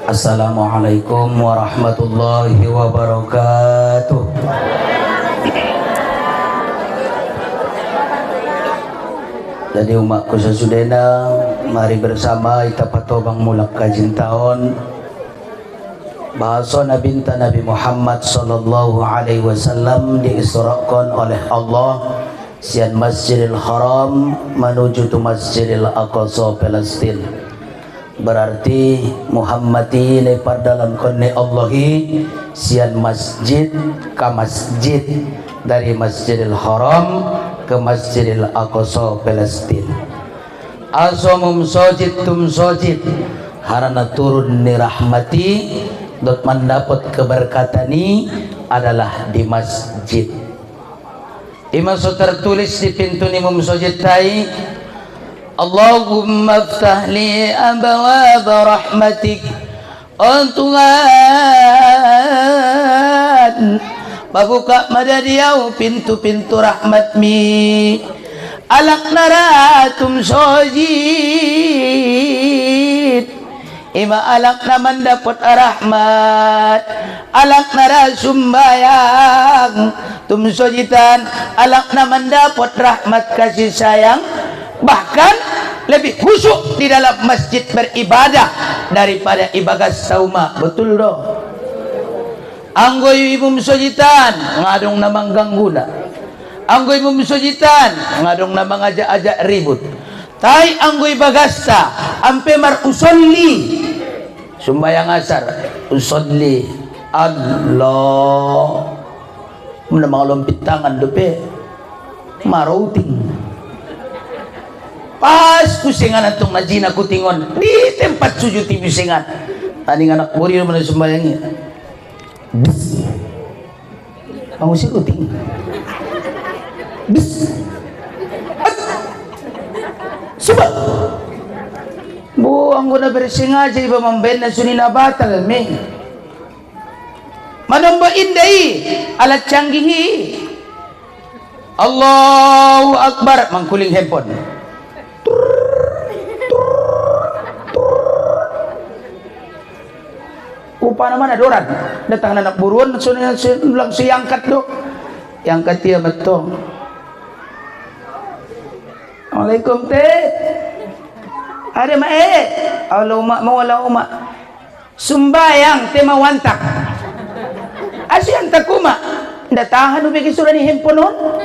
assalamualaikum warahmatullahi wabarakatuh jadi umak ko sa sudena mari bersama kita patobang mulak kajian tahun bahasa Nabi Muhammad sallallahu alaihi wasallam diisrakan oleh Allah sian Masjidil Haram menuju ke Masjidil Aqsa Palestin berarti Muhammadi lepar dalam kone Allahi sian masjid ke masjid dari Masjidil Haram ke Masjidil Aqsa Palestin asomum sojid tum sojid harana turun ni rahmati dot mendapat keberkatani adalah di masjid. Imam so tertulis di pintu ni masjid tai, Allahumma aftah li abwaab rahmatik. Oh Tuhan, babuka madadiau pintu-pintu rahmatmi. Alak naratum sojid, ima alak naman dapat rahmat. Alak nara sumbayang tum sojitan, alak naman dapat rahmat kasih sayang. Bahkan lebih khusyuk di dalam masjid beribadah daripada ibadah sauma. Betul doh? Anggoy ibu sojitan ngadong namang gangguna. Anggoy mumsujitan ngadong na mga aja-aja ribut. Tai anggoy bagasta ampe mar usolli sumbayang asar usolli Allah muna mga lumpit tangan dope marouting pas kusingan atong najina kutingon di tempat sujud ti bisingan aning anak buri man sumbayangnya kamu sih kuting Suba buang guna bersengaja iba membena sunina batal me manomba indai alat canggihi Allahu Akbar mangkuling handphone upana mana doran datang anak buruan sunina langsung angkat do yang katia betul. Assalamualaikum teh. Ada Allah umak mau wala umak. Sumbayang tema wantak. Asyang takuma. Nda tahan ubi kisura ni hemponon.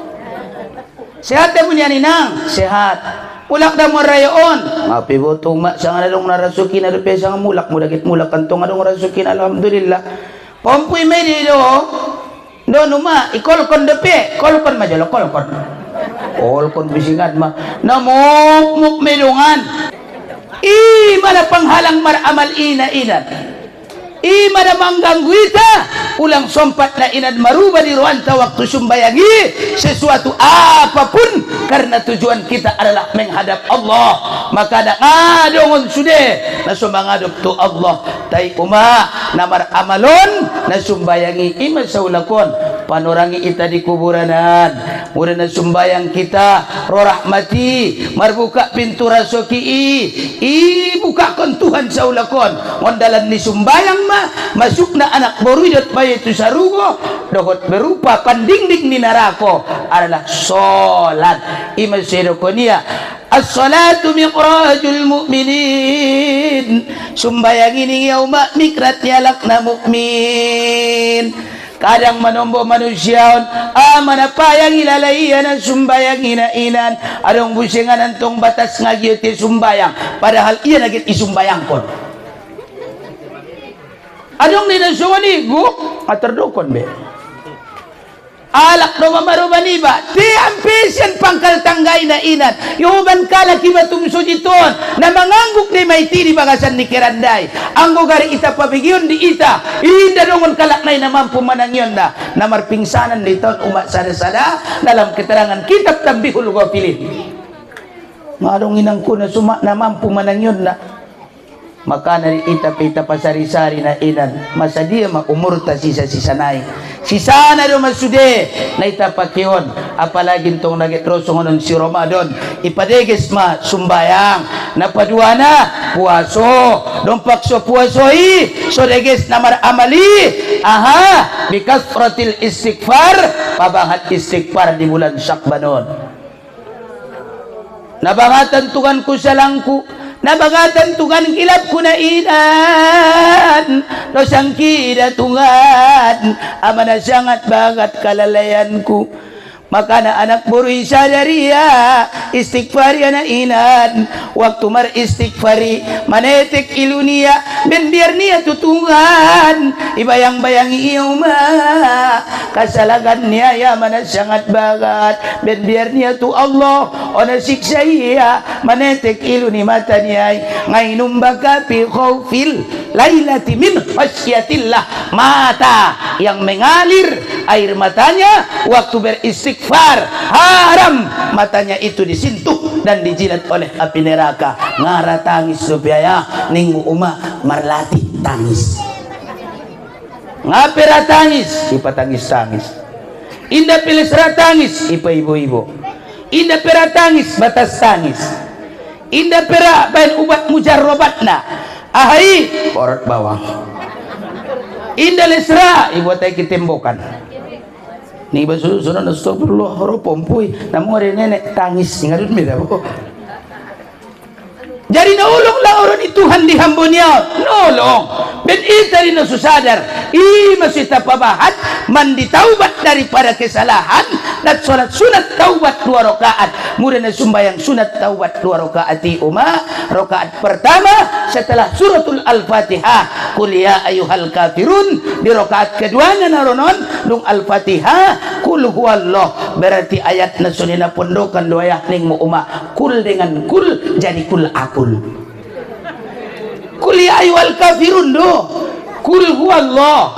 Sehat dah punya ninang, sehat. Mulak dah marayon. Ngapi botong mak sang adong narasukin adu pe sang mulak mudakit mulak kantong adong rasukin alhamdulillah. Pompuy medi do. Dono ma ikol kon depe, kol kon majalo kol kon. Kol kon bisingan ma. Namuk medungan. Mana penghalang maramal ina-inan. Mana mengganggu ita. Ulang sompat na inan maruba di ruanta waktu sumbayangi sesuatu apapun karena tujuan kita adalah menghadap Allah. Maka ada ngadongon sude na sumbangadop tu Allah tay uma namar amalon na sumbayangi ima saulakon panorangi ita di kuburanan muna na sumbayang kita ro rahmati marbuka pintu rasoki buka kon Tuhan saulakon ngondalan ni sumbayang masuk na anak boruyot itu sarugo dohot berupa pandingding ni narako adalah solat ima sedokonia as-salatu miqrajul mu'minin sumbayang ini yauma mikratnya lakna mu'min kadang manombo manusia manapayang ilalaian ang sumbayang inainan adong busingan antong batas ngagiyot sumbayang padahal iya nagit isumbayang kon adong ninasuwani guk aterdukon be alak no mamarubani ba ti ampisian pangkal tanggay na inan yuban kala kibatum sujiton na mangangguk ni maiti di bagasan ni Kiranday anggo gari ita pabigyon di ita inda dongon kalaknay na mampu manangyon na marpingsanan di taon umat sada-sada dalam keterangan kitab Tambihul Ghafilin ngadong inang ko na suma na mampu manangyon na maka nari ita pasari-sari na inan masa dia umurta sisa-sisa naik sisa na do masude na ita pakion apalagi tong nagitrosong ng si Ramadan ipadeges sumbayang napaduana puaso dompak so puasoi so deges namar amali bikasratil istighfar pabangat istighfar di bulan Syakbanon nabangatan tuganku salangku nabagatan tugan kilap ko na inan no sangkida tungan amana sangat bagat kalalayan ko Maka anak buri sadari ya istighfari anak inan waktu mar istighfari manetek ilunia ben biar nia tutungan ibayang-bayangi iuma kasalagan niya ya mana sangat bagat ben biar nia tu Allah ona siksa iya manetek iluni mata niya ngainum baka fi khawfil lailati min khasyatillah mata yang mengalir air matanya waktu beristighfar haram matanya itu disentuh dan dijilat oleh api neraka ngara tangis supaya ninggu uma marlati tangis ngapira tangis ipa tangis indah pilih tangis ipa ibu-ibu indah pera tangis batas tangis indah pera bain ubat mujarrobatna ahai korot bawang indah lesra ibu teki tembokan nih basuh sunan astagfirullah ropompui namun ada nenek tangis ngadut mira po jadi naulong lang orang itu Tuhan dihambunya nolong ben itari na susadar masih tapabahat mandi taubat daripada kesalahan dan sholat sunat taubat 2 rakaat kemudian sumbayang sunat taubat 2 rakaat rakaat pertama setelah suratul al-fatihah qul ya ayyuhal kafirun di rakaat kedua naronon dung al-fatihah qul huwallah berarti ayat na sunina pondokan doa ning mu umma kul dengan kul jadi kul akul kul ya ayyuhal kafirun do kul huwallah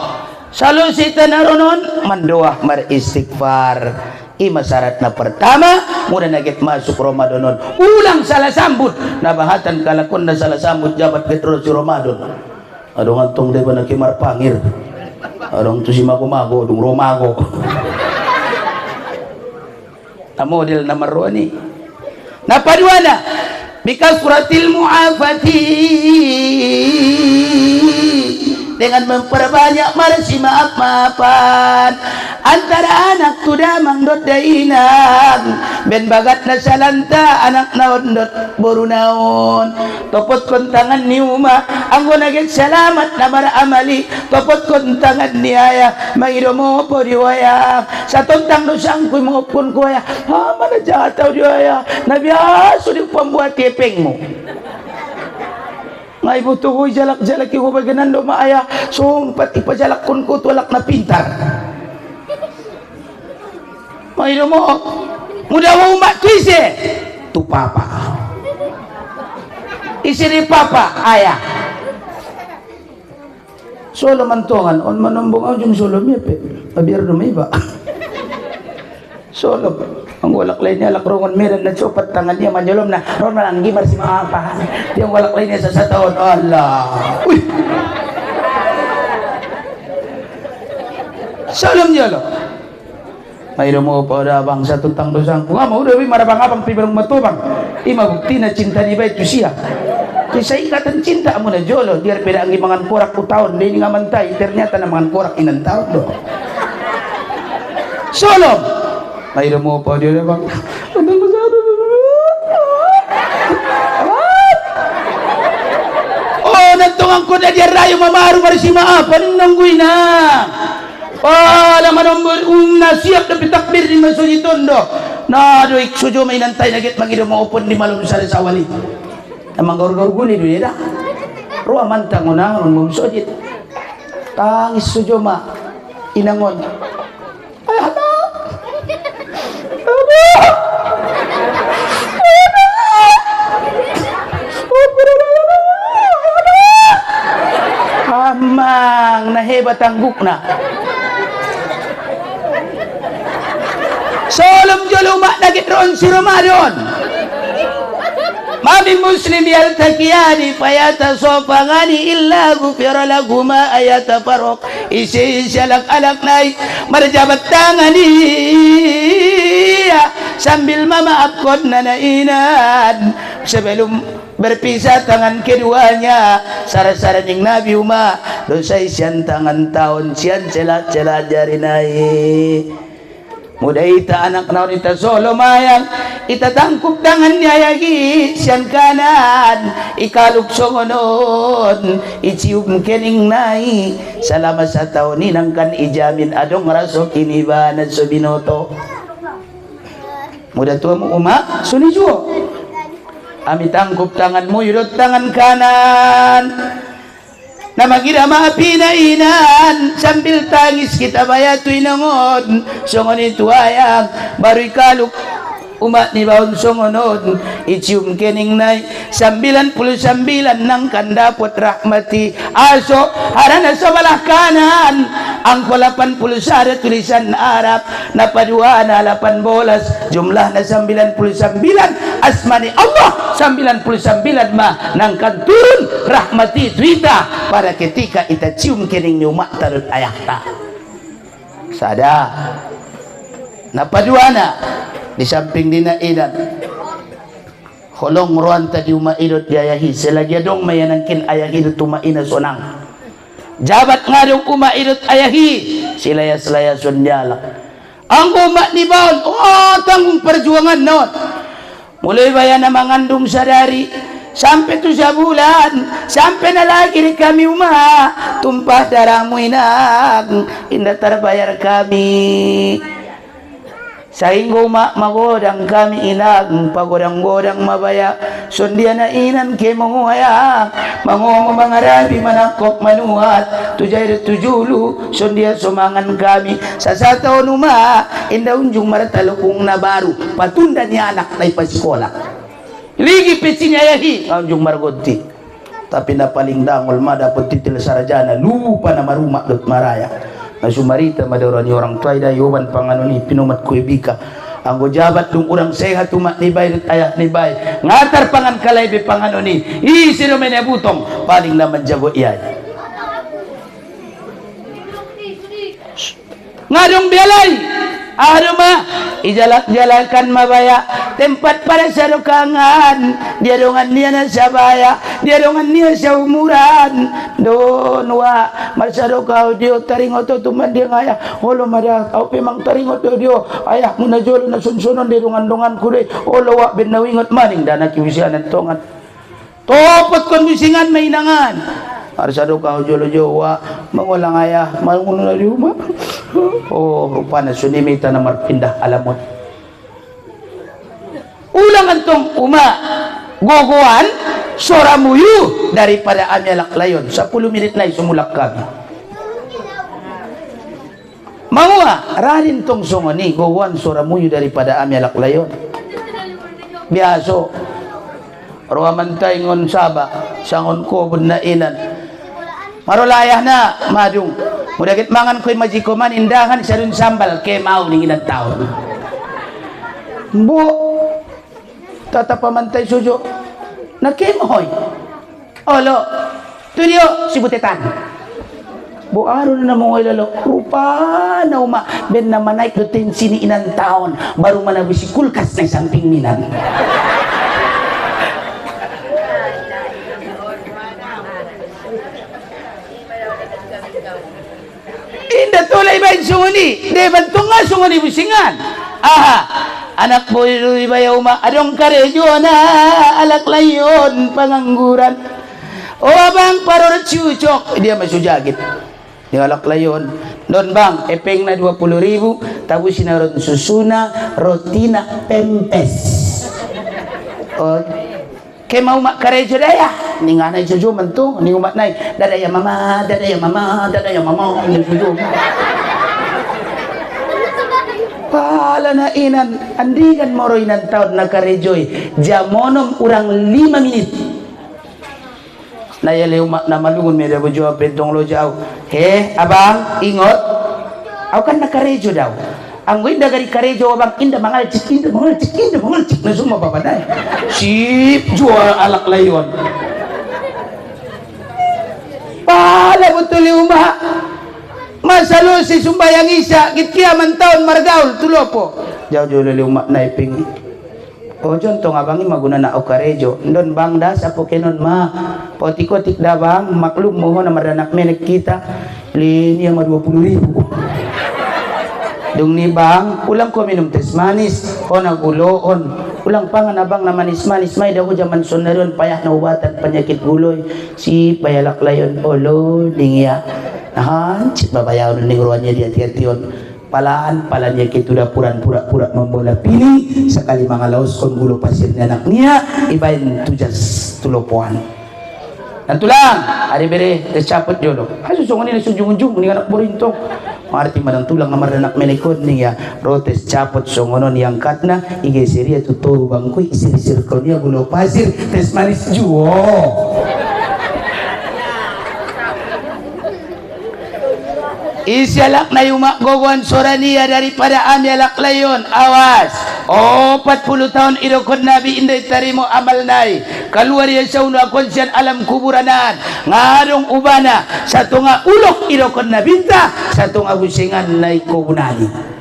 selalu kita naronon mandoah mar istighfar ima syarat na pertama muna nagit masuk Ramadan ulang salah sambut nabahatan kalakon na salah sambut jabat Petro si Ramadan adong antong de na kimar pangir adong tu si mago dung romago na model na maroni napaduana bikasratil mu'afati dengan memperbanyak marsi maaf-maafan antara anak tudamang dot dainang ben bagat na salanta anak naon dot boru naon topot kontangan ni uma anggo nagit salamat na amali topot kontangan ni aya maido mo po diwaya sa tontang dosang kuy mo pun kuya ha mana jataw diwaya nabiaso di pembuat kepeng mo ngay buto ko jalak-jalak ko baganan do maaya sumpat ipajalak kun ko tulak na pintar may mo muda mo umat tuise tu papa isi ni papa ayah solo mantongan on manombong ang solo mipe abir do may ba solo ang walak lainnya lakrongan meron na sopat tangan niya manjolom na ron malang gimar si maapa yung walak lainnya sa tahun Allah uy salam jalo mayroon mo pa udah bang sa tutang dosang kung ama udah marabang abang pibarong matubang ima bukti na cinta ni baik tu siya kasi ikatan cinta mo na jolo diar peda ang imangan korak ku taon hindi nga mantay ternyata na mangan korak inan taon do salam mayroon mo pa dia bang oh nagtungan ko na dia rayo mamaru marisi maapan nangguy na alam anombor siap na pitakbir di masjid tondo na doik sujo may nantay nagit magido mo upon di malum sa sawali amang gaur-gaur guni do dia ruwa mantang una mo masjid tangis sujo ma inangon amang nahebat ang bukna solom jolumak nagit roon si Ramadan mami muslim yaltakiyani fayata sofangani illa gufira laguma ayata farok isi alak-alak naik marjabat tangani sambil memaafkan nanainan sebelum berpisah tangan keduanya sara-sara ning Nabi Umar dosa isian tangan tahun sian celah-celah jari naik muda ita anak naon ita solo mayang ita tangkup tangan niya yagi sian kanan ikaluk songonon icium kening nai selama 1 tahun inangkan ijamin adong rasok inibanan so binoto muda tua mu uma suni juo ami tangkup tanganmu yudot tangan kanan nama kita maapinainan sambil tangis kita bayatu inangon songon itu ayam baru ikaluk umat ni baon songonon icium kening nai 99 nang kandapot rahmati aso harana sebelah kanan angko 80 ada tulisan Arab napaduana 18 jumlah na 99 asmani Allah 99 mah nangkan turun rahmati tuita pada ketika ita cium kening ni umat tarut ayakta sada napaduana di samping dina idan holong ruan tadi umaidot diayahi selagi dong mayanangkin ayahi tumaina sonang jabat ngadong umaidot ayahi silaya sundiala ang umat ni baon tanggung perjuangan non mulai bayana mangandung sadari sampai 7 bulan sampai na lagi di kami umah tumpah darahmu inang indah terbayar kami sainggo magodang kami inang pagodang-godang mabaya sundia na inan ke manguhaya mangomo mangarabi manakok manuhat tujay tujulu sundia sumangan kami sa taon uma inda unjung maratalukong na baru patunda niya anak na ipasikola ligi pecinya yahi unjung maragoti tapi na paling dangol madapot titil sarajana lupa na marumak dot maraya na sumarita madorani orang tua ida yoban panganoni pinumat kuibika anggo jabat tung urang sehat umat ni bay ayah ni bay ngatar pangan kalay be panganoni isiro mene butong paling naman jago iyay ngadong bialay aruma ijalak-jalakan mabaya tempat para sarukangan diadongan niya na sabaya diadongan niya sa umuran don wa masarukaw dio taringot to tumandi ngaya holo mada au pemang taringot dio ayah muna jolo na sunsunon dirungan-dungan kude holo wa benawingot maning dana kiwisianan tongan topot kon wisingan mainangan arsado ka jolo jowa mangulang ayah mangulang di rumah rupana sunimita na marpindah alamot ulang antong uma gogoan soramuyu daripada amyalak layon 10 menit na sumulak kami mawa rarin tong songoni gogoan soramuyu daripada amyalak layon biaso ruamantay ngon saba sangon ko na inan marolayah na madung mudagit mangan ko'y majikoman indahan sa dun sambal kay mau ning ilang taon bu tatapamantay sujo nakemoy olo tudio sibutetan bu aron na mo lalo rupa na uma ben na manay dutin sini inan taon baru manabisi kulkas na samping minan inda tulay ba yung sunguni de bantong nga sunguni busingan aha anak mo ibayaw ma adong karejo na alak layon pangangguran o abang paror chuchok dia masujagit di alak layon don bang epeng na 20,000 tapos sinaron susuna rotina pempes o kay mau mak karejo daya ning anay suju mentu ning umat nay dadaya mama ning suju pala na inan andigan moro inan taon na karejoy jamonom urang 5 menit nayale umat na malungun media bojo pentong lo jauh he abang ingot au kan na karejo daw anggoy dagari karejo abang inda mangal cik na semua papaday sip jual alak layon pala betul umah masalo si sumbayang isa kitkiaman taon margaul tulopo jauh lili umat naiping ojon tong abangi maguna na o karejo ndon bang das apo kenon ma potikotik da bang maklum mohon na madanak menek kita linya ma 20,000 dung ni bang ulang ko minum tes manis ko naguloon ulang pangan abang na manis-manis may daw jaman sonaron payah na ubatan penyakit guloy si payalak layon olo dingya nahan cit babayaw ning ruanya dia tiation palaan palanya kita dapuran pura-pura membola pilih sekali mangalaos kon gulo pasirnya anaknya ibain tujas tulopoan dan tulang hari bere tercaput jodoh ayo songon ini sujung-ujung ni anak borintong arti madang tulang namar anak menekon ni ya rotes caput songonon yang katna ige seria tutu bangku isi di circle dia gulo pasir tes manis juo isi alak na yumak gogon sorania daripada ami alak layon awas 40 tahun idokon nabi inday tarimo amal nai keluar ya sauna konsian alam kuburanan ngarong ubana satu nga ulok idokon nabinta satu nga busingan nai kubunani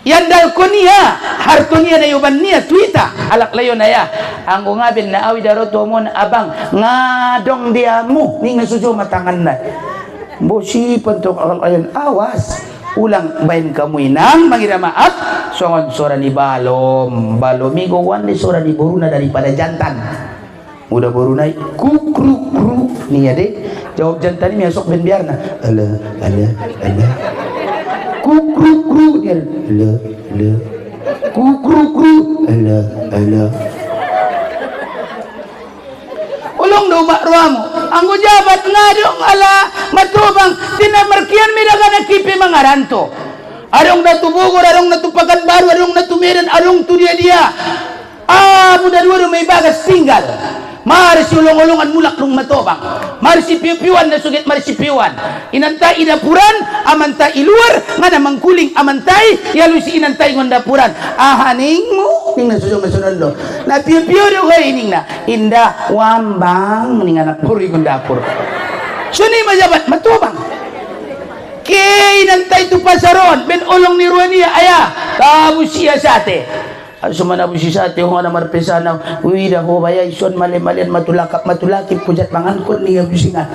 yandal konia hartonia na yuban niya tuita alak layon na ya anggo ngabin na awi daroto mo na abang ngadong diamu ni nga sujo matangan na bosi pantok alak layon awas ulang bain kamu inang mangira maaf songon sora ni balomi gowan ni sora ni boruna daripada jantan udah boruna kru nih ya deh jawab jantan ini besok ben biarna ala kru dia ala kru ala ulong do mak ruamu anggo jabat ngadong ala matubang tinamarkian midagan kipi mangaranto adong datu Bogor adong datu Pekanbaru adong datu Medan adong tu dia mudah dua may bagas tinggal mari si ulong-ulongan mulak rung matobang mari si piu-piuan na sugit mari si piuan inantay idapuran amantay iluar nga namang kuling amantay yalo si inantay ngon dapuran ahaning mo ning nasusunod masunod lo na piu-piu do kay ining na inda wambang ning anak puri ngon dapur suni majabat matobang kay inantay tu pasaron ben ulong ni Ruania aya tabu siya sate sumana busi sate ho na marpesana uida ho baya ison male-malen matulakip pujat mangangkot ni busingan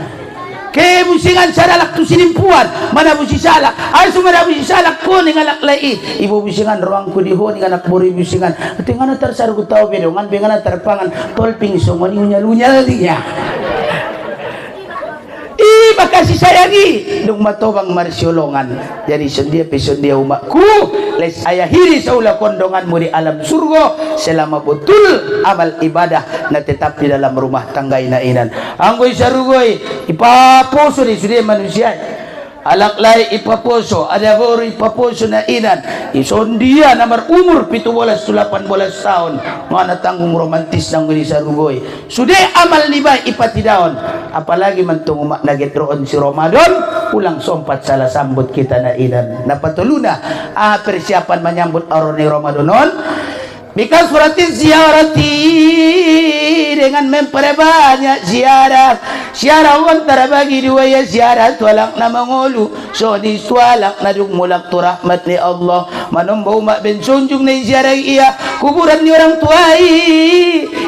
ke busingan saralak tu sinimpuan mana busi salak ay sumana busi salak ko ning alak lai ibu busingan ruang ko di ho ning anak buri busingan tingana tarsar ko tao bedongan bengana tarpangan tolping songon unyal-unyal dia makasih sayangi nung matobang marsiolongan jadi sendia umakku les ayah hiri saula kondongan muri alam surga selama betul amal ibadah na tetap di dalam rumah tangga inainan anggoy sarugoy ipaposo di sudah manusia alak lai ipaposo ada baru ipaposo na inan isondia namar umur 17-18 tahun mana tanggung romantis nang gini sarugoy sudah amal nibay ipatidaon apalagi mentung umak naget roon si Ramadan ulang sompat salah sambut kita na inan napatuluna persiapan menyambut aroni Ramadanon Bika suratin ziarati dengan memperbanyak ziarah. Ziarah antara bagi dua ya ziarah tualak na mangulu. So di tualak na dumulak tu rahmat ni Allah. Manombau mak ben sunjung na ziarah iya. Kuburan ni orang tuai.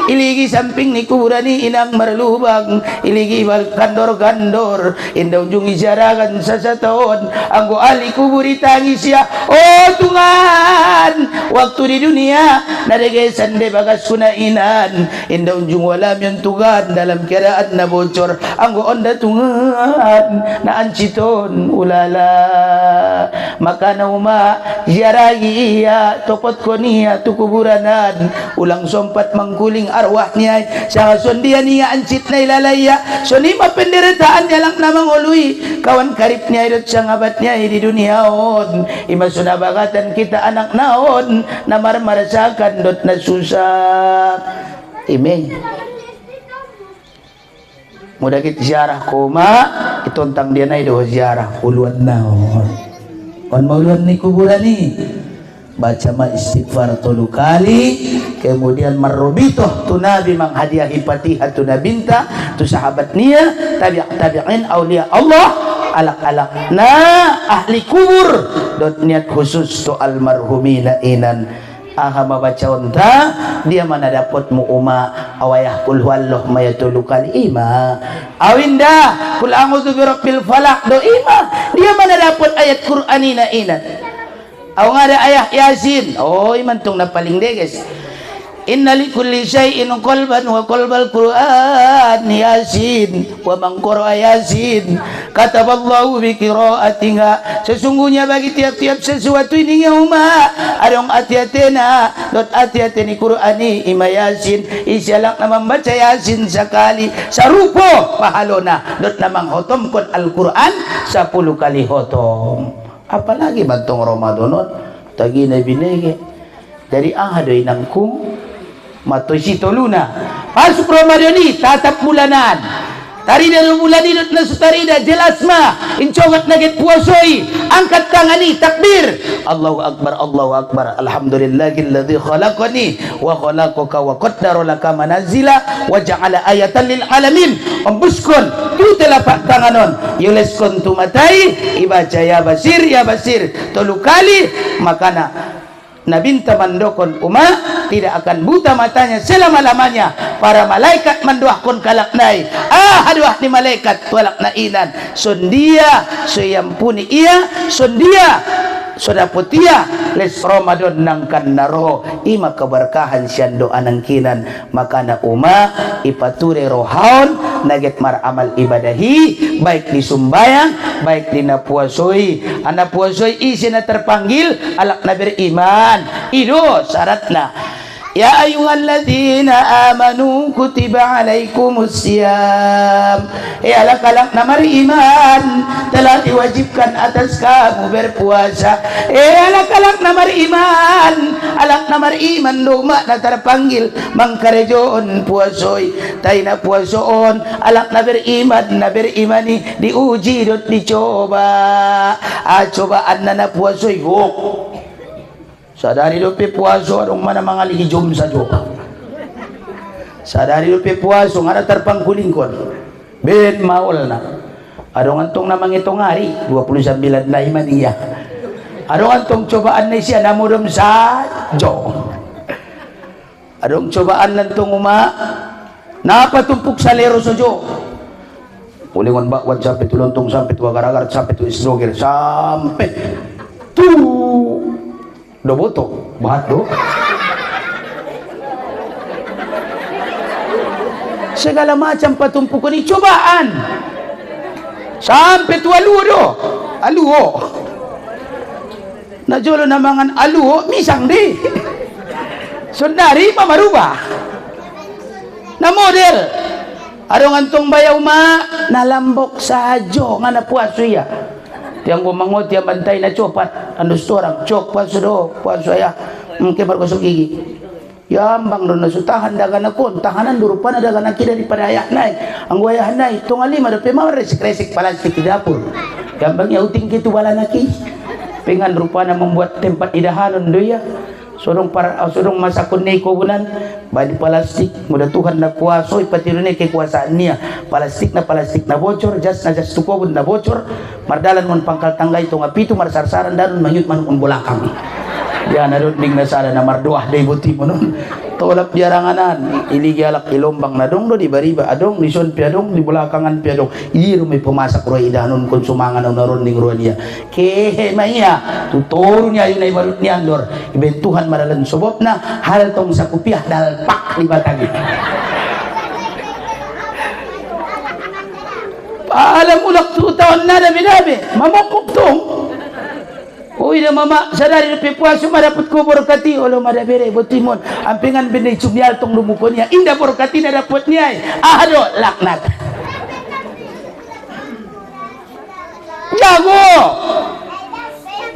Iligi samping ni kuburan ni inang marlubang. Iligi bal gandor-gandor. Indah ujung ziarahan sasatahon. Anggo ali kuburi tangis ya. Oh Tuhan. Waktu di dunia. Nadagesan de bagas kunainan indah unjung walam yang tugan dalam kiraan na bocor anggo onda tungan na anciton ulala maka na uma ziarahi iya topot ko niya tukuburanan ulang sompat mangkuling arwah niya sa sondia niya ancit na ilalaya so ni mapenderetaan niya lang namang ului kawan karip niya idot sa ngabat niya di dunia on imasunabagatan kita anak naon na marmarasakan dot na susah ime mudah kita ziarah koma itontang dia na ido ziarah uluan na on mauluan ni kuburan ni baca ma istighfar 3 kali kemudian marrobitoh tu nabi menghadiahi fatihah tu nabinta tu sahabat niya tabi'in aulia Allah alak-alak na ahli kubur dot niat khusus tu almarhumina inan aha mabaca unta dia mana dapat mu uma awayah kul huwallah mayatulu kali ima awinda kul a'udzu birabbil falaq do ima dia mana dapat ayat Qur'anina inan aw ngada ayah Yasin oh iman tong na paling deges inna li kulli syai'in qalban wa qalbal Qur'an Yasin wa man qara'a Yasin kataballahu bi qira'atiha. Sesungguhnya bagi tiap-tiap sesuatu ini yauma adong hati-hatina dot hati-hati ni Qur'ani ima Yasin isyalak na membaca Yasin sekali sarupo pahalona dot namang hotom kon Al-Qur'an 10 kali hotom. Apalagi bantong Ramadan tagi na binege dari ahadoy nangkung matoy si toluna pasuk Ramadan ni tatap bulanan tari dari bulan ini na sutarida jelas ma incongat nagit puasoi angkat tangani takbir Allahu Akbar alhamdulillahilladzi khalaqani wa khalaqaka wa qaddara laka manazila wa ja'ala ayatan lil alamin ambuskon tu telapak tanganon yuleskon tu matai ibaca ya basir tolu kali makana Nabinta mandokon tidak akan buta matanya selama-lamanya. Para malaikat mendoakan kalaknai aduh ni malaikat walak nainan sondia soyampuni ia sondia sodaputia les Ramadan nangkan naro ima keberkahan sian doa nangkinan makana ipature rohaon naget mar amal ibadahi baik di sumbayang baik di napuasoi anak puasoi isi na terpanggil alak na beriman ido syaratna ya ayyuhalladzina amanu kutiba alaikumus siyam alak alak na mariman telah diwajibkan atas kamu berpuasa alak alak na mariman doma na terpanggil mangkarejoon puasoi tay na puasoon alak na berimani diuji dot dicoba cobaan na puasoi sadari lupi puaso adong mana mangali hijom sajo sadari lupi puaso ngada terpangkuling kon ben maul na adong antong namang itong hari 29 na iman iya adong antong cobaan na siya namudom sajo adong cobaan nantong napatumpuk sa lero sajo ulingon bakwan sampai tulontong sampai tuwagaragar sampai tu isrogel sampai tu do boto bahat do segala macam patumpukan ni cobaan sampai tu aluho na jolo namangan aluho misang di sundari pamarubah na model adong antong bayaw nalambok sajo nga napuaso iya tiang bumangot tiang bantay na copat andus orang cok puaso do puaso ya mungkin berkosok gigi yambang doon nasutahan dagan akon tahanan durupan na dagan aki daripada ayak nai ang wayah nai tungali madapi resik-resik palastik di dapur yambang yauting gitu balan aki pengan rupa na membuat tempat idahanon do ya sodong masakon ni kubunan badi plastik mudah Tuhan na kuaso ipatirune kekuasaan niya plastik na bocor jas tu kubun na bocor mardalan mon pangkal tangga itu ngapitu marsarsaran danon mangyut manukun bulakang ya nadot ding nasara na mardoah day buti mo nun tolap diaranganan ini gialak ilombang na dong do di bariba adong di son piadong di bulakangan piadong iru may pumasak roy idanon konsumangan na naron ning ruan niya kehe maya tuturo niya yun ay balot ni Andor ibentuhan maralan sobop na hal tong sa kupiah dalpak di batagi paalam ulak 2 taon na dami mamokok tong uy na mama sadari na pipuaso madapot ko borokati olo madabere botimon ampingan binay sumyal tong lumukon niya inda borokati na dapot niya ahado laknat jago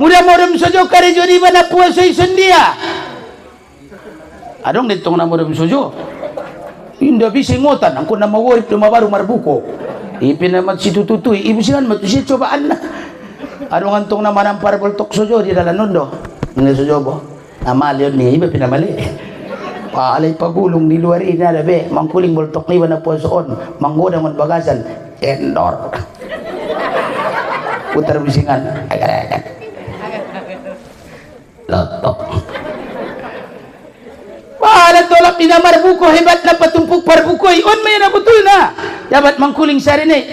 mudah-mudahan sojo karejo di mana puasa isundia adong ditong na mudah sojo inda bisingotan angko na maworip na mabaru marbuko ipinamat si tututui ibu sihan matusi cobaan na adong antong naman ang parboltok sojo di dalan nondo nga sojo bo amal yun niya iba pinamali paalay pagulong ni luar ina dabe mangkuling boltok ni na puasoon manggoda mon bagasan endor putar bisingan agak lotok paalat tolak dinamar buko hebat na patumpuk parbukoy on may na betul na dapat mangkuling sarine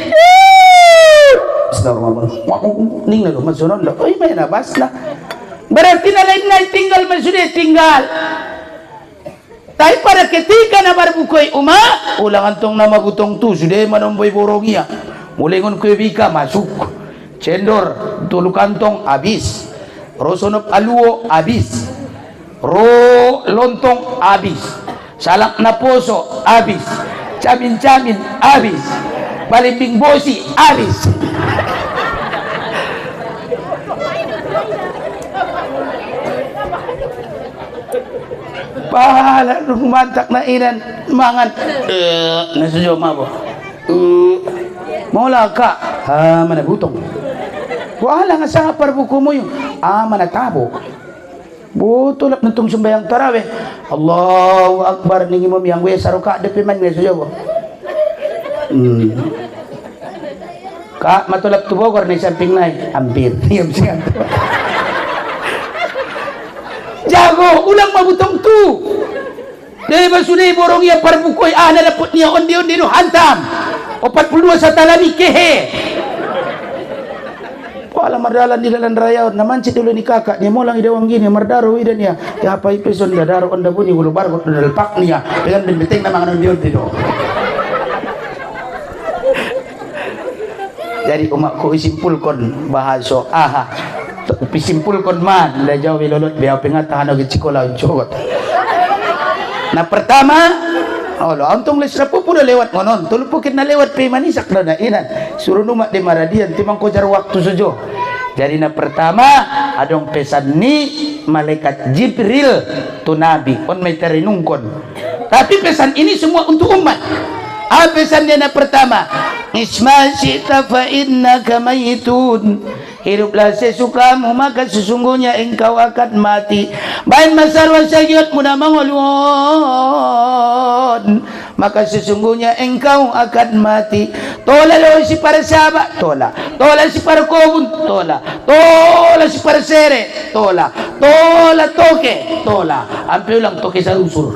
ning na lumasunod na ay may nabas na berarti na lain tinggal man sudah tinggal Tapi pada ketika na barbukoy ulang antong nama butong tu sudah manomboy borongnya. Mulingon kuy bika masuk. Cendor tulu kantong habis. Rosonop aluo habis. Ro lontong habis. Salak na poso habis. Camin-camin habis. Balimbing bosi habis. Pahala rumantak na inan mangan nasujo mabo mola ka mana butong wala nga sa parbuko mo yung manatabo butulap nitong sumbayang tarawih Allahu Akbar ning imam yang we saruka depi man nasujo ka matulap tubogor ni samping nai ampir diam siang jago ulang mabutong tu dari basuni borong ya parbukoy na dapat niya ondi-ondi no hantam 42 sa talami kehe pala mardalan di dalan raya naman si dulu ni kakak niya mo lang idawang gini mardaro idan niya apa ipison dadaro onda bunyi gulu bargot dalpak niya dengan binbiteng na mga ondi-ondi no jadi umakku isimpulkon bahaso pisimpulkon man la jawi lolot biya pingatahan og chikola jogot na pertama antong les rapo pud lewat ngonon tulupukit na lewat pe manisak na inan suruh numak di maradian timang kojar waktu sujo jadi na pertama adong pesan ni malaikat Jibril tu nabi on may tarinungkon tapi pesan ini semua untuk umat pesan dia na pertama isma syi'ta fa innaka mayitun hiduplah sesukamu maka sesungguhnya engkau akan mati bain masar wasagiat muda mangolun maka sesungguhnya engkau akan mati tola lo si para sahabat tola si para kobun tola si para sere tola toke tola ampe ulang toke sa usur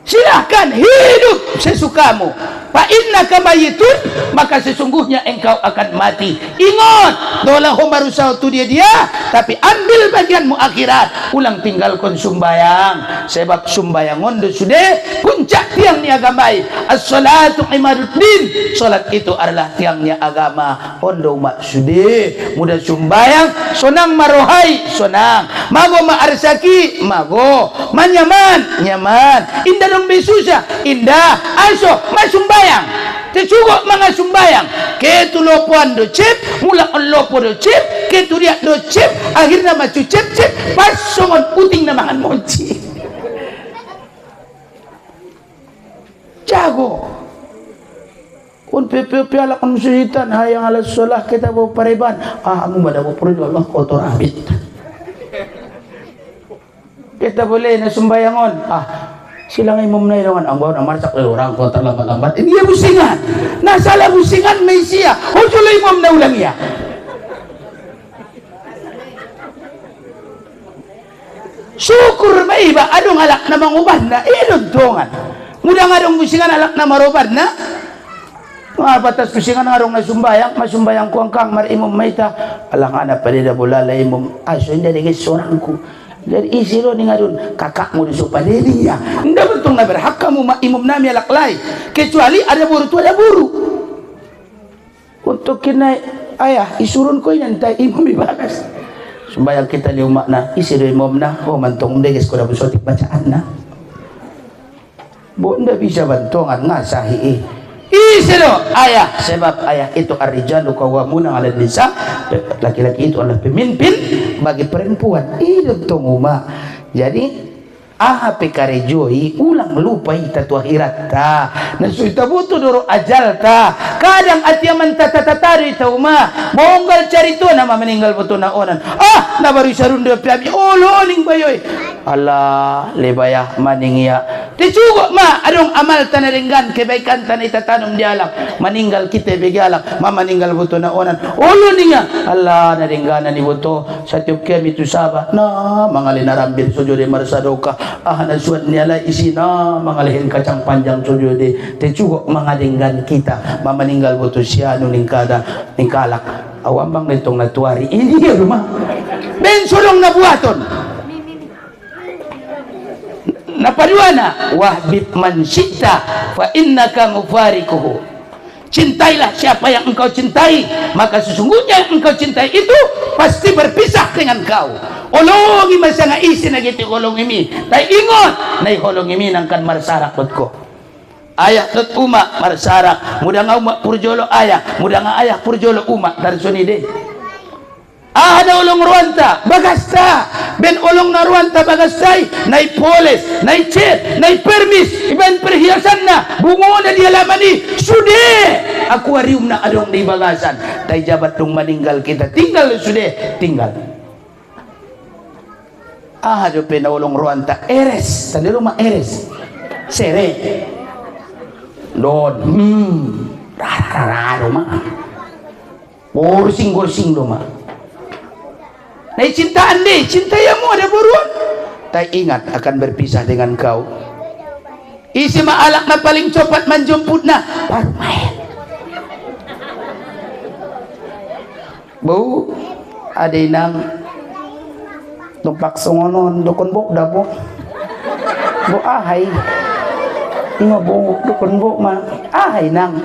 silahkan hidup sesukamu fa innaka mayitun maka sesungguhnya engkau akan mati ingat dolah humarusau tu dia tapi ambil bagianmu akhirat ulang tinggalkan sumbayang sebab sumbayang ondo sudah puncak tiang ni agamai as-salatu imaduddin salat itu adalah tiangnya agama ondo mak sudah mudah sumbayang sonang marohai sonang mago maarsaki mago manyaman nyaman indah dong besusah indah aso masumbayang Tecugo mga sumbayang ketulopuan do chip mula on lopo do chip keturiak do chip akhirnya macu chip pas songon puting na mangan monci jago kun pepe ala kon suhitan hayang ala solah kita bawa pareban amu bada bawa perlu Allah kotor abit kita boleh na sumbayangon silang imam na ilongan ang bawang amarsak orang kontra lambat-lambat ini ya busingan nasalah busingan Mesia hujul imam na ulang ya syukur may iba adong alak na mangubad na iluntungan mudah ngadong busingan alak na marubad na mga batas busingan ngadong na sumbayang masumbayang ko ang kang mar imam mayta alang anak palida bulala imam aso hindi naging sorang ko jadi isiro ni ngadun kakakmu di supadeli ya ndak betul na berhak kamu imam nami alaklay kecuali ada buru tu ada buru untuk kena ayah isurun ko yan tay imam ibakas sumbayang kita ni umak na isiro imam na mantong deges ko na busotik bacaan na bu ndak bisa bantongan ngasahi isiro ayah sebab ayah itu ar-rijalu qawwamuna 'ala nisa laki-laki itu adalah pemimpin bagi perempuan itu tonguma jadi PKRJOI ulang lupa ita tu akhirat ta nasuita butuh doro ajal ta kadang atiaman tata-tata ita uma monggal carito nama meninggal betul na onan na baru sarun dia piabi oloning bayoy Allah lebayah maningia dicugo ma adong amal tanaringgan kebaikan tan ita tanum di alam meninggal kita begalang ma meninggal betul na onan oloninga Allah naringganan ni betul satiap kami tu sabah na mangalin arambir sujud marsadoka nasuat niala isina mangalihin kacang panjang sujudi tecugo mangalinggan kita mamaninggal buto siya nuning kalak awambang nitong natuari ini ya rumah ben sulong na buhaton keduanya, wahbib man syi'ta fa innaka mufarikuhu. Cintailah siapa yang engkau cintai, maka sesungguhnya yang engkau cintai itu pasti berpisah dengan kau. Olongi masanga isi na gitu kolong imi. Tai ingon, nai kolong imi nangkan marsarak ko. Ayah tot uma marsarak, muda nga uma purjolo ayah, muda nga ayah purjolo uma dari sunide. Ada olong ruanta bagasta ben olong na ruanta bagastay nai poles nai chat nai permis iban perhiasan na bungo na di alamani sude akuarium na adong di bagasan tay jabat dong meninggal kita tinggal sude tinggal ada pen olong ruanta eres tadi rumah eres sere don rara rumah gorsing rumah. Nah, cintaan deh, cintayamu ada buruan. Tak ingat akan berpisah dengan kau. Isi maalak na paling cepat menjemput na baru main. Bu, ada inang tumpak songonon dukun bu dabo. Bu ahai. Ingo bu dukun bu ma ahai nang.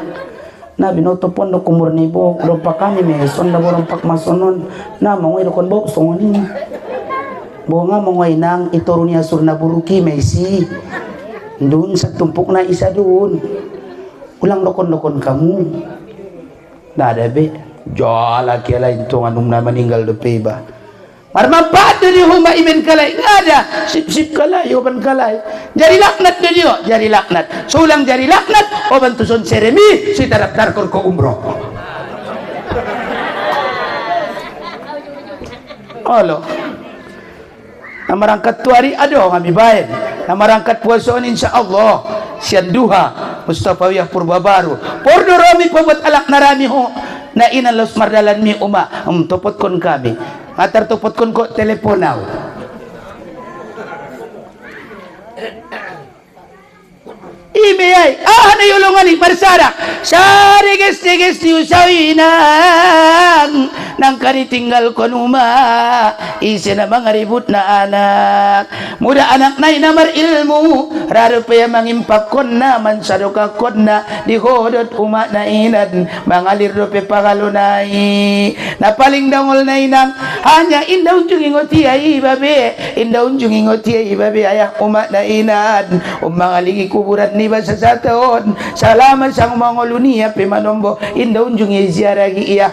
Na binoto pon do kumur ni bo rompak kami me sonda bo rompak masonon na mangoi do kon bo songoni bo nga mangoi nang itorunia surna buruki mesi dun sa tumpuk na isa dun ulang dokon kamu na ada be jala kela itu anum na meninggal do peba marmampat dari huma imen kalai ngada sip kalai oban kalai jari laknat dia jari laknat sulang jari laknat oban tuson seremi si daftar ko umroh olo namarangkat tuari ado kami baik namarangkat puasoon insyaallah sian duha Mustafawiyah purba baru pordo rami pabot alak narami ho na inan los mardalan mi uma topot kon kami atar topot kon ko teleponaw imeyay na yulungan ni marsara sari ges diusawinan nang kanitinggal ko numa isi na mga ribut na anak muda anak na inamar ilmu raro pa yung mangimpak kon na mansadoka kon na dihodot umat na inad mga lirrope pagalunay na paling dangol na inang hanya indaw junging otiyay babe indaw junging otiyay babe ayah umat na inad mga ligi kuburat ni ba sa saton salamat sa umangolunia pimanombo indaw junging ziaragi iya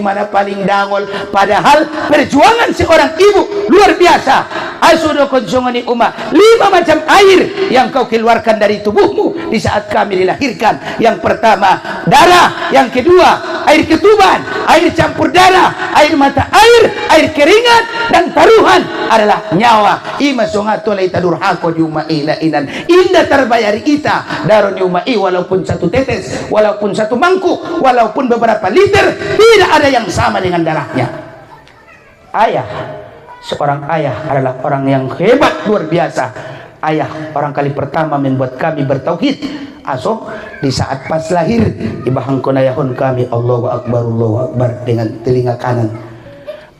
mana paling dangol padahal perjuangan seorang ibu luar biasa asudo konsumani umat 5 macam air yang kau keluarkan dari tubuhmu di saat kami dilahirkan yang pertama darah yang kedua air ketuban air campur darah air mata air keringat dan taruhan adalah nyawa ima songato lai tadurhako diuma ina inan indah terbayari ita daron diuma walaupun 1 tetes walaupun 1 mangkuk walaupun beberapa liter tidak ada yang sama dengan darahnya. Ayah, seorang ayah adalah orang yang hebat luar biasa. Ayah orang kali pertama membuat kami bertauhid. Aso di saat pas lahir ibahang konayahun kami Allahu Akbar dengan telinga kanan.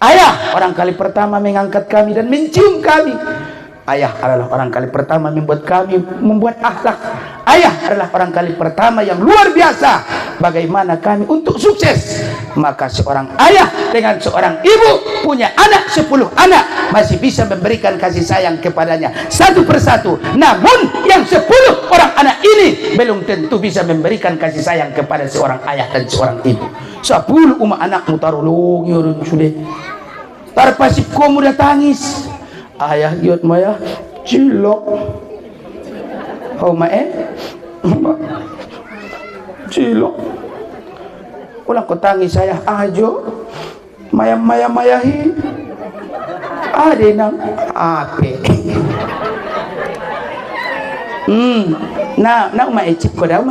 Ayah orang kali pertama mengangkat kami dan mencium kami. Ayah adalah orang kali pertama membuat kami membuat akhlak. Ayah adalah orang kali pertama yang luar biasa bagaimana kami untuk sukses. Maka seorang ayah dengan seorang ibu punya anak 10 anak masih bisa memberikan kasih sayang kepadanya satu persatu. Namun yang 10 orang anak ini belum tentu bisa memberikan kasih sayang kepada seorang ayah dan seorang ibu. 10 umat anak mutarulung yurun sudah tarpasip ko muda tangis ayah giot maya cilok oh cilok ulang ko tangis saya ajo mayahi ade nang ape na maecip ko daw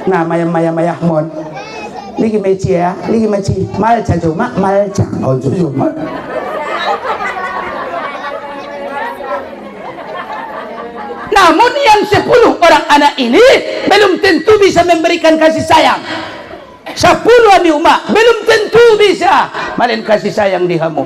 na mayahmon ligi meci ya ligi meci malca cuma malca oh cuma namun yang 10 orang anak ini belum tentu bisa memberikan kasih sayang. 10 ami umat belum tentu bisa malen kasih sayang di hamu.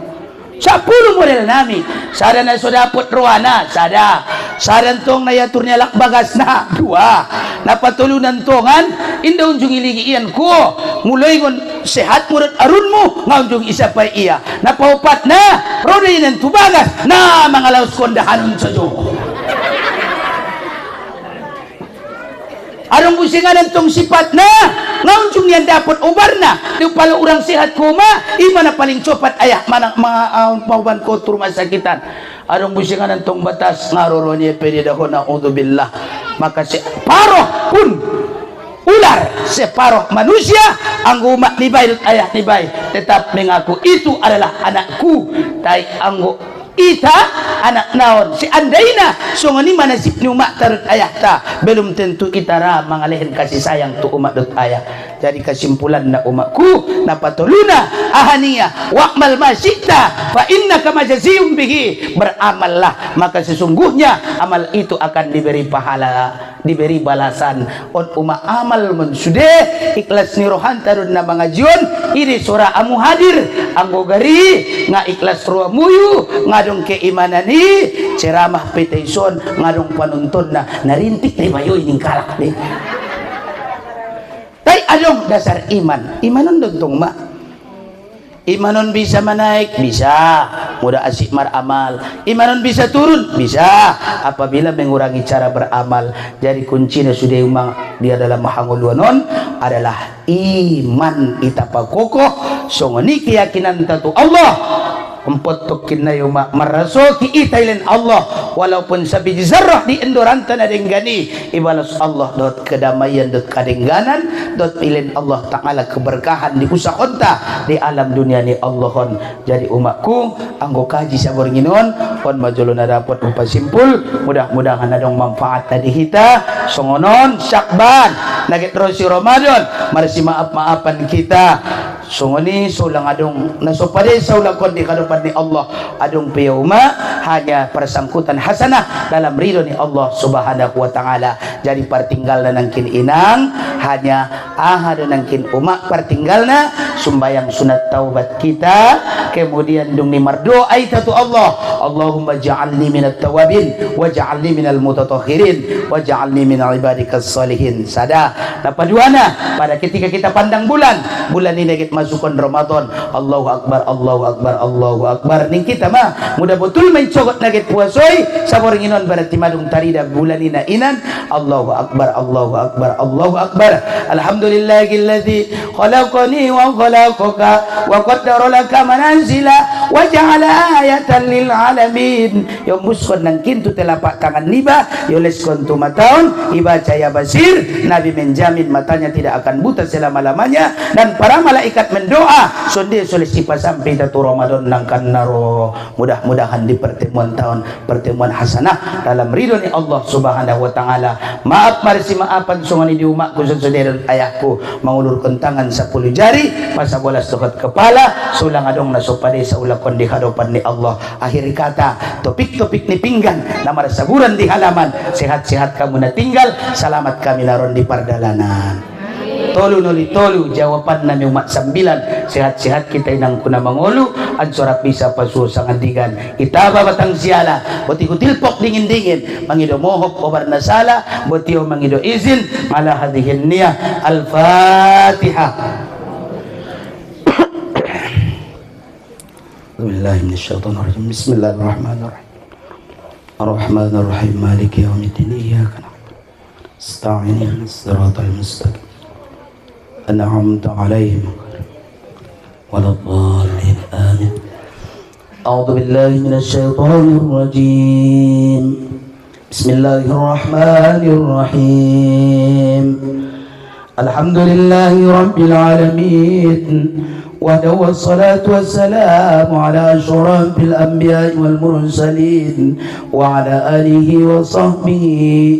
10 model nami. Sada na so dapot ruana, sada. Sadan tong na yaturnya lak bagas na 2. Napatulunan tongan inda unjung iligi iyan ko. Mulai ngon sehat murut arunmu ngaunjung isa pa iya. Napaupat na roda inan tubagas na mga laos kondahanon sa jo. Arong busingan tong sifat na ngaunjung niyan dapat ubar na di pala urang sehat kuma ima na paling copat ayah mana mga pauban ko turma sakitan. Arong busingan tong batas ngaroro niya pwede dako na udubillah. Maka si paroh pun ular separuh manusia anggo umat ni bay ayah ni bay tetap mengaku itu adalah anakku tai anggo ita anak naon si andaina so ngani manasib ni umat tarut ayah ta belum tentu itara mangalihin kasih sayang tu umat dut ayah. Jadi kesimpulan na umatku na patuluna ahaniya wa'mal masyita fa innaka majaziyum bihi, beramallah maka sesungguhnya amal itu akan diberi pahala, diberi balasan. On umat amal mun sude ikhlas ni rohan tarun na mga jion ini surah amu hadir anggo gari nga ikhlas roh muyu ngadong keimanani ceramah peteison ngadong panuntun na narintik ni bayo ining kalak ni tay adong dasar iman imanon dontong ma imanon bisa menaik bisa mudah asik meramal imanon bisa turun bisa apabila mengurangi cara beramal. Jadi kuncinya sudah umang dia dalam mahanguluanon adalah iman itapa kokoh songoni keyakinan tatu Allah empot tokin na yung maraso ki itailen Allah walaupun sabi zarrah di endoranta na denggani ibalas Allah dot kedamaian dot kadengganan dot pilin Allah Ta'ala keberkahan di usakonta di alam dunia ni Allahon. Jadi umatku anggo kaji sabor nginon on majolo na dapat upasimpul mudah-mudahan adong manfaat tadi kita songonon Syakban nagit terus si Ramadan marsi maaf-maafan kita sungoni sulang adong nasopade saulang kondi kadupan ni Allah adong piyuma hanya persangkutan hasanah dalam ridho ni Allah Subhanahu wa Ta'ala. Jadi pertinggal na nangkin inang hanya ahad nangkin umak pertinggal na sumbayang sunat taubat kita kemudian dung ni mardoa itatu Allah Allahumma ja'alni minat tawabin wa ja'alni minal mutatahhirin wa ja'alni min ibadikas salihin. Sada napaduana pada ketika kita pandang bulan ini kita masukkan Ramadan Allahu Akbar Allahu Akbar Allahu Akbar ning kita mah mudah betul mencogot nagit puasoi sabor nginon berarti madung tarida bulan ina inan Allahu Akbar Allahu Akbar Allahu Akbar alhamdulillahilladzi khalaqani wa khalaqaka wa qaddara laka manazila wa ja'ala ayatan lil alamin. Yo muskon nang kintu telapak tangan niba yo leskon tu mataun iba caya basir Nabi menjamin matanya tidak akan buta selama-lamanya dan para malaikat mendoa sonde solisipa sampai datu Ramadan nangkan naro. Mudah-mudahan di pertemuan tahun pertemuan hasanah dalam ridho ni Allah Subhanahu wa Ta'ala. Maaf marisi maafan sungani di umatku saudara ayahku mengulurkan tangan 10 jari masa bolas dekat kepala sulang adong nasopade sa ulakon di hadapan ni Allah. Akhir kata topik-topik ni pinggan namar saburan di halaman sehat-sehat kamu na tinggal selamat kami laron di pardalanan. Tolu noli tolu jawaban nami umat 9 sehat-sehat kita inang kuna mangolu ansorak bisa pasuo sangandigan itaba batang siala boti kutilpok dingin-dingin mangido mohok obar nasala boti o mangido izin ala hadihin niya al-Fatihah. Bismillahirrahmanirrahim. Bismillahirrahmanirrahim. Ar-Rahmanir-Rahim Maliki yaumiddin iyyaka na'budu wa nasta'in ihdinas siratal mustaqim أنعمت عليهم ولا الضالين آمين. أعوذ بالله من الشيطان الرجيم. بسم الله الرحمن الرحيم. الحمد لله رب العالمين وحده والصلاة والسلام على أشرف الأنبياء والمرسلين وعلى آله وصحبه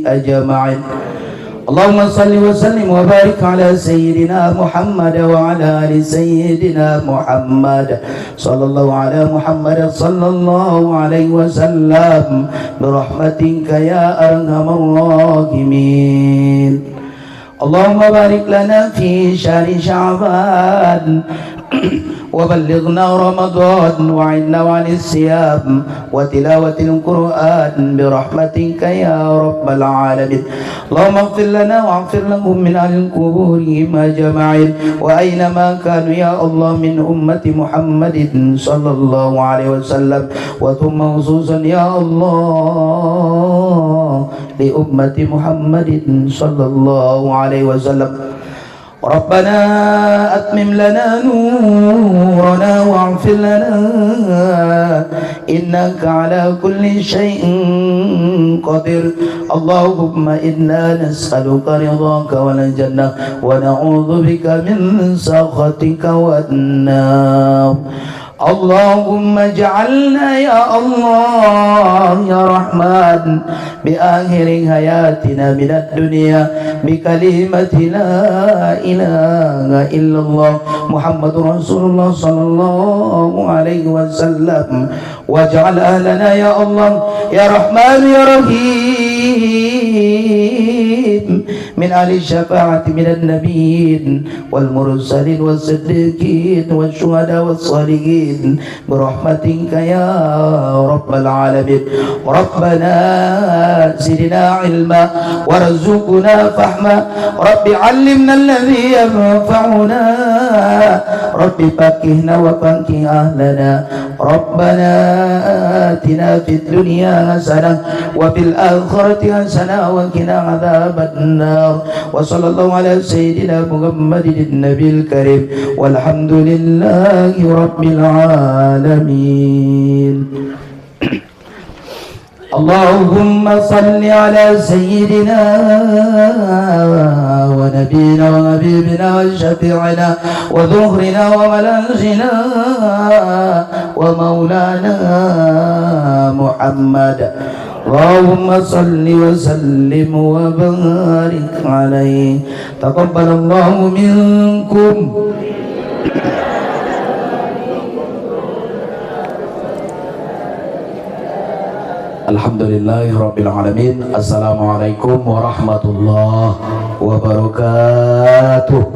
أجمعين. اللهم صل وسلم وبارك على سيدنا محمد وعلى آل سيدنا محمد صلى الله على محمد صلى الله عليه وسلم برحمتك يا أرحم الراحمين. اللهم بارك لنا في شهر شعبان وبلغنا رمضان وعنا عن الصيام وتلاوة القرآن برحمتك يا رب العالمين. اللهم اغفر لنا واغفر لهم من أهل القبور أجمعين وأينما كانوا يا الله من أمة محمد صلى الله عليه وسلم، وثم خصوصا يا الله لأمة محمد صلى الله عليه وسلم. ربنا أتمم لنا نورنا واغفر لنا إنك على كل شيء قدير. اللهم إنا نسألك رضاك والجنة ونعوذ بك من سخطك والنار. اللهم اجعلنا يا الله يا رحمن بآخر حياتنا من الدنيا بكلمة لا إله إلا الله محمد رسول الله صلى الله عليه وسلم. واجعل أهلنا يا الله يا رحمن يا رحيم من أهل الشفاعة من النبيين والمرسلين والصديقين والشهداء والصالحين برحمتك يا رب العالمين. ربنا زدنا علما وارزقنا فهما، رب علمنا الذي ينفعنا، رب فقهنا وفقه أهلنا. ربنا آتنا في الدنيا حسنة وفي الآخرة حسنة وقنا عذاب النار. وصلى الله على سيدنا محمد النبي الكريم والحمد لله رب العالمين. اللهم صل على سيدنا ونبينا وحبيبنا وشفيعنا وذخرنا وملاذنا ومولانا محمد. اللهم صل وسلم وبارك عليه. تقبل الله منكم. Alhamdulillahirabbil alamin. Assalamualaikum warahmatullahi wabarakatuh.